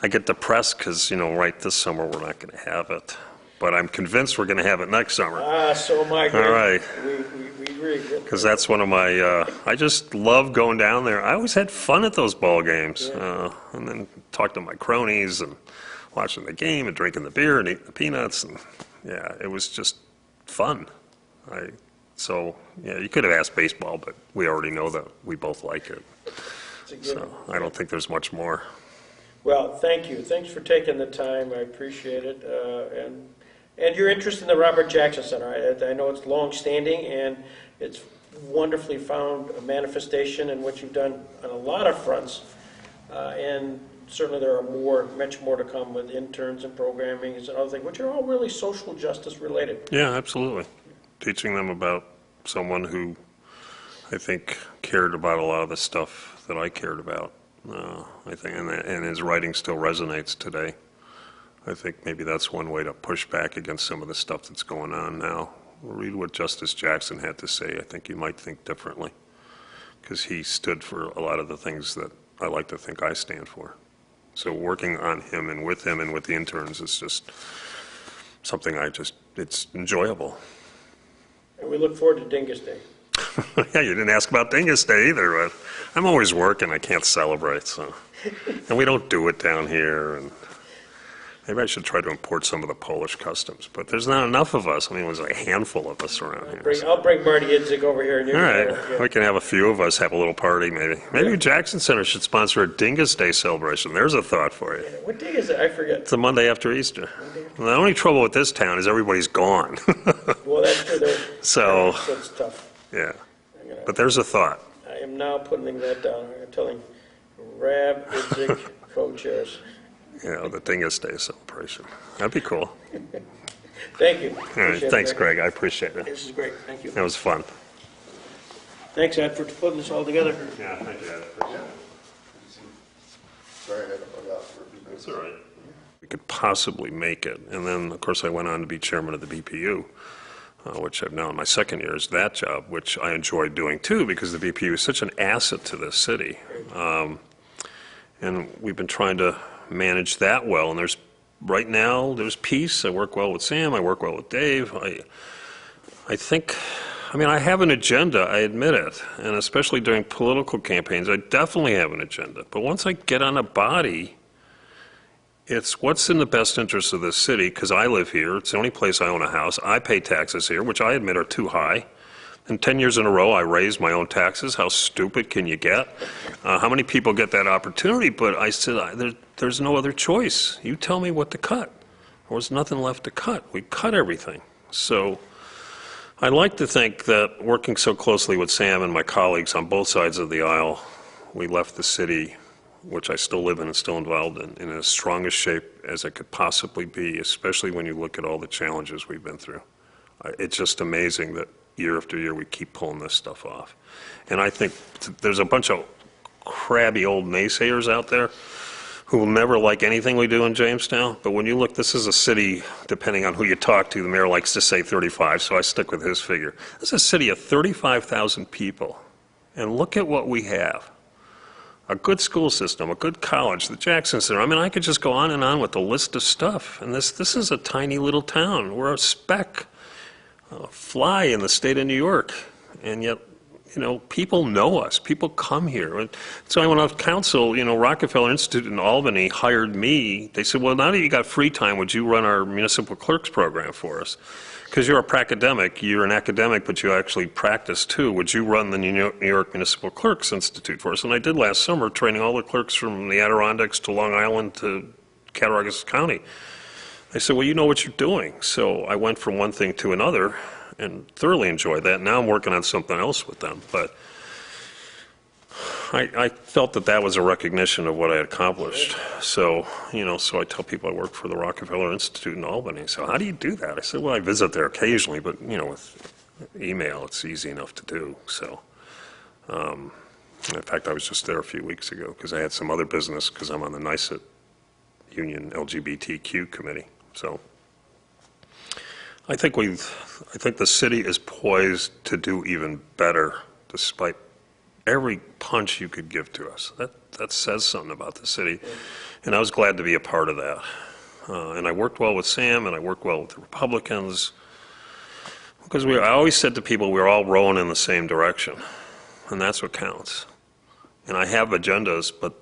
B: I get depressed because, right this summer we're not going to have it. But I'm convinced we're going to have it next summer.
A: So am I.
B: All right.
A: We agree.
B: Because that's one of my, I just love going down there. I always had fun at those ball games.
A: Yeah.
B: And then talk to my cronies and watching the game and drinking the beer and eating the peanuts. And yeah, it was just fun. So, you could have asked baseball, but we already know that we both like it. So I don't think there's much more.
A: Well, thank you. Thanks for taking the time. I appreciate it. And your interest in the Robert Jackson Center. I know it's long-standing, and it's wonderfully found a manifestation in what you've done on a lot of fronts. And certainly there are much more to come with interns and programming and other things, which are all really social justice related.
B: Yeah, absolutely. Teaching them about someone who I think cared about a lot of the stuff that I cared about. I think, and his writing still resonates today. I think maybe that's one way to push back against some of the stuff that's going on now. Read what Justice Jackson had to say. I think you might think differently, because he stood for a lot of the things that I like to think I stand for. So working on him and with the interns is just something it's enjoyable.
A: And we look forward to Dingus Day.
B: Yeah, you didn't ask about Dingus Day either, but I'm always working. I can't celebrate, so. And we don't do it down here. And maybe I should try to import some of the Polish customs, but there's not enough of us. There's a handful of us around here.
A: I'll bring Marty Idzik over here. And
B: all right, we can have a few of us have a little party, maybe. Maybe Jackson Center should sponsor a Dingus Day celebration. There's a thought for you.
A: What day is it? I forget.
B: It's the Monday after Easter. And the only trouble with this town is everybody's gone.
A: Well, that's true.
B: So
A: it's tough.
B: Yeah, but there's a thought.
A: I am now putting that down. I'm telling Rab Idzik co-chairs.
B: The Dingus Day celebration. That'd be cool.
A: Thank you.
B: All right,
A: Appreciate it,
B: thanks, Greg, I appreciate it.
A: This is great, thank you.
B: That was fun.
A: Thanks, Ed, for putting this all together.
B: Yeah, thank you, I appreciate it.
C: Sorry, I had to bug out for a few minutes.
B: That's all right. We could possibly make it. And then, of course, I went on to be chairman of the BPU, which I've now in my second year is that job, which I enjoy doing too, because the BPU is such an asset to this city. And we've been trying to manage that well. And right now, there's peace. I work well with Sam. I work well with Dave. I think, I mean, I have an agenda, I admit it. And especially during political campaigns, I definitely have an agenda. But once I get on a body, it's what's in the best interest of this city, because I live here. It's the only place I own a house. I pay taxes here, which I admit are too high. And 10 years in a row, I raised my own taxes. How stupid can you get? How many people get that opportunity? But I said, there's no other choice. You tell me what to cut. There was nothing left to cut. We cut everything. So I like to think that working so closely with Sam and my colleagues on both sides of the aisle, we left the city, which I still live in and still involved in as strong a shape as it could possibly be, especially when you look at all the challenges we've been through. It's just amazing that year after year we keep pulling this stuff off. And I think there's a bunch of crabby old naysayers out there who will never like anything we do in Jamestown. But when you look, this is a city, depending on who you talk to, the mayor likes to say 35, so I stick with his figure. This is a city of 35,000 people. And look at what we have. A good school system, a good college, the Jackson Center. I mean, I could just go on and on with the list of stuff. And this is a tiny little town. We're a speck, a fly in the state of New York. And yet, you know, people know us. People come here. So I went off council, you know, Rockefeller Institute in Albany hired me. They said, well, now that you got free time, would you run our municipal clerks program for us? Because you're a pracademic, you're an academic, but you actually practice too. Would you run the New York Municipal Clerks Institute for us? And I did last summer, training all the clerks from the Adirondacks to Long Island to Cattaraugus County. They said, well, you know what you're doing. So I went from one thing to another and thoroughly enjoyed that. Now I'm working on something else with them. But I felt that that was a recognition of what I had accomplished. So, you know, so I tell people I work for the Rockefeller Institute in Albany. So how do you do that? I said, well, I visit there occasionally, but, you know, with email, it's easy enough to do. So, in fact, I was just there a few weeks ago because I had some other business because I'm on the NYSET Union LGBTQ committee. So I think the city is poised to do even better despite every punch you could give to us. That says something about the city. And I was glad to be a part of that. And I worked well with Sam and I worked well with the Republicans because I always said to people we're all rowing in the same direction. And that's what counts. And I have agendas, but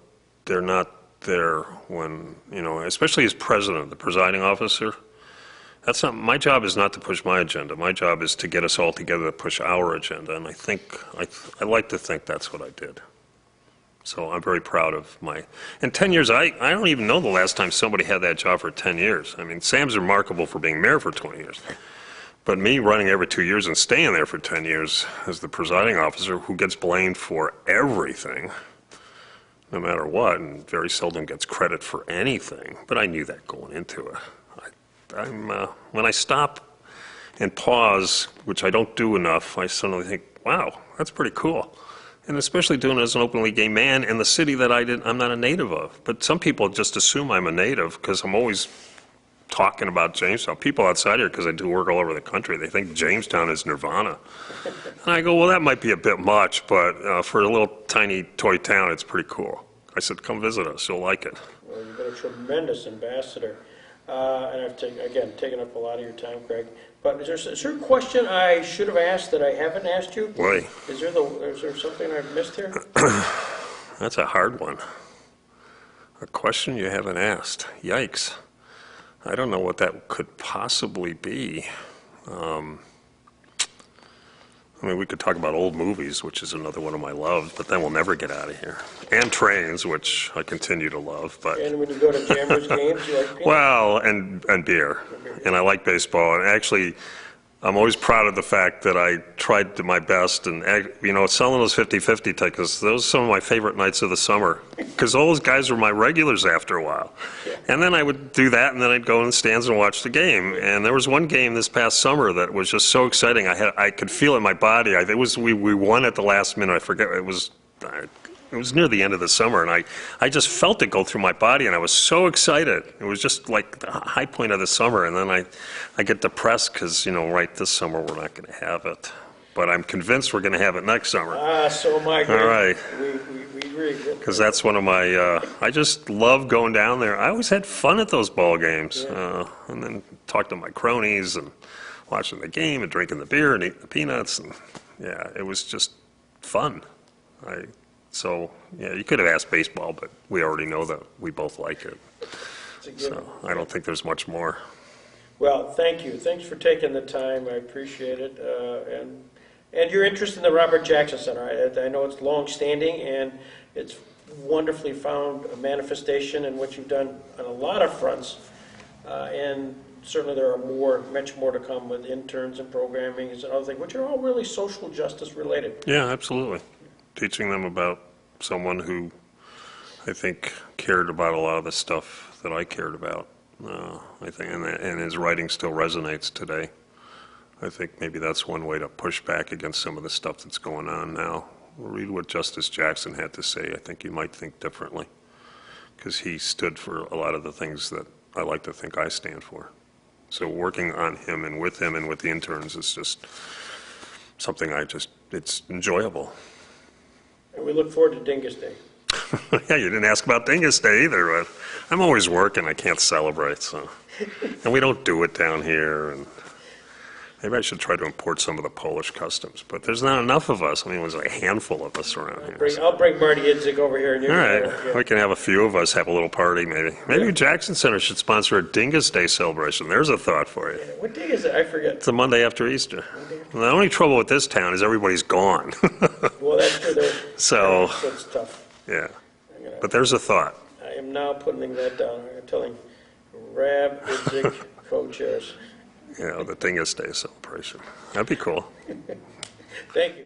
B: they're not there when, you know, especially as president, the presiding officer. That's not, my job is not to push my agenda. My job is to get us all together to push our agenda. And I think, I like to think that's what I did. So I'm very proud of and 10 years, I don't even know the last time somebody had that job for 10 years. I mean, Sam's remarkable for being mayor for 20 years. But me running every 2 years and staying there for 10 years as the presiding officer who gets blamed for everything, no matter what, and very seldom gets credit for anything. But I knew that going into it. When I stop and pause, which I don't do enough, I suddenly think, wow, that's pretty cool. And especially doing it as an openly gay man in the city that I'm not a native of. But some people just assume I'm a native because I'm always talking about Jamestown. People outside here, because I do work all over the country, they think Jamestown is nirvana. And I go, well, that might be a bit much, but for a little tiny toy town, it's pretty cool. I said, come visit us, you'll like it.
A: Well, you've been a tremendous ambassador. And I've, taken up a lot of your time, Greg. But is there a question I should have asked that I haven't asked you?
B: Boy.
A: Is there something I've missed here?
B: That's a hard one. A question you haven't asked. Yikes. I don't know what that could possibly be. I mean, we could talk about old movies, which is another one of my loves, but then we'll never get out of here. And trains, which I continue to love. But
A: and when you go to Jammers games, you like peanuts?
B: well, and beer. And I like baseball. And actually, I'm always proud of the fact that I tried to my best, and, selling those 50/50 tickets, those are some of my favorite nights of the summer, because all those guys were my regulars after a while. And then I would do that, and then I'd go in the stands and watch the game. And there was one game this past summer that was just so exciting. I could feel it in my body. We won at the last minute. I forget, it was near the end of the summer, and I just felt it go through my body, and I was so excited. It was just like the high point of the summer, and then I get depressed because, right, this summer we're not going to have it. But I'm convinced we're going to have it next summer.
A: So am I.
B: All right.
A: We agree.
B: Because that's one of my, I just love going down there. I always had fun at those ball games. And then talk to my cronies and watching the game and drinking the beer and eating the peanuts. And yeah, it was just fun. So, yeah, you could have asked baseball, but we already know that we both like it. So I don't think there's much more.
A: Well, thank you. Thanks for taking the time. I appreciate it. And your interest in the Robert Jackson Center. I know it's long-standing, and it's wonderfully found a manifestation in what you've done on a lot of fronts. And certainly there are much more to come with interns and programming and other things, which are all really social justice related.
B: Yeah, absolutely. Teaching them about someone who I think cared about a lot of the stuff that I cared about. I think, and his writing still resonates today. I think maybe that's one way to push back against some of the stuff that's going on now. Read what Justice Jackson had to say. I think you might think differently, because he stood for a lot of the things that I like to think I stand for. So working on him and with the interns is just something it's enjoyable.
A: And we look forward to Dingus Day.
B: Yeah, you didn't ask about Dingus Day either, but I'm always working. I can't celebrate, so. And we don't do it down here, and maybe I should try to import some of the Polish customs, but there's not enough of us. I mean, there's like a handful of us around here.
A: I'll bring Marty Idzik over here. And
B: all right, we can have a few of us have a little party, maybe. Maybe Jackson Center should sponsor a Dingus Day celebration. There's a thought for you.
A: What day is it? I forget.
B: It's the Monday after Easter. Well, the only trouble with this town is everybody's gone.
A: Well, that's true.
B: So
A: it's tough.
B: Yeah, but there's a thought.
A: I am now putting that down. I'm telling Rab Idzik co-chairs.
B: The Dingus Day celebration. That'd be cool.
A: Thank you.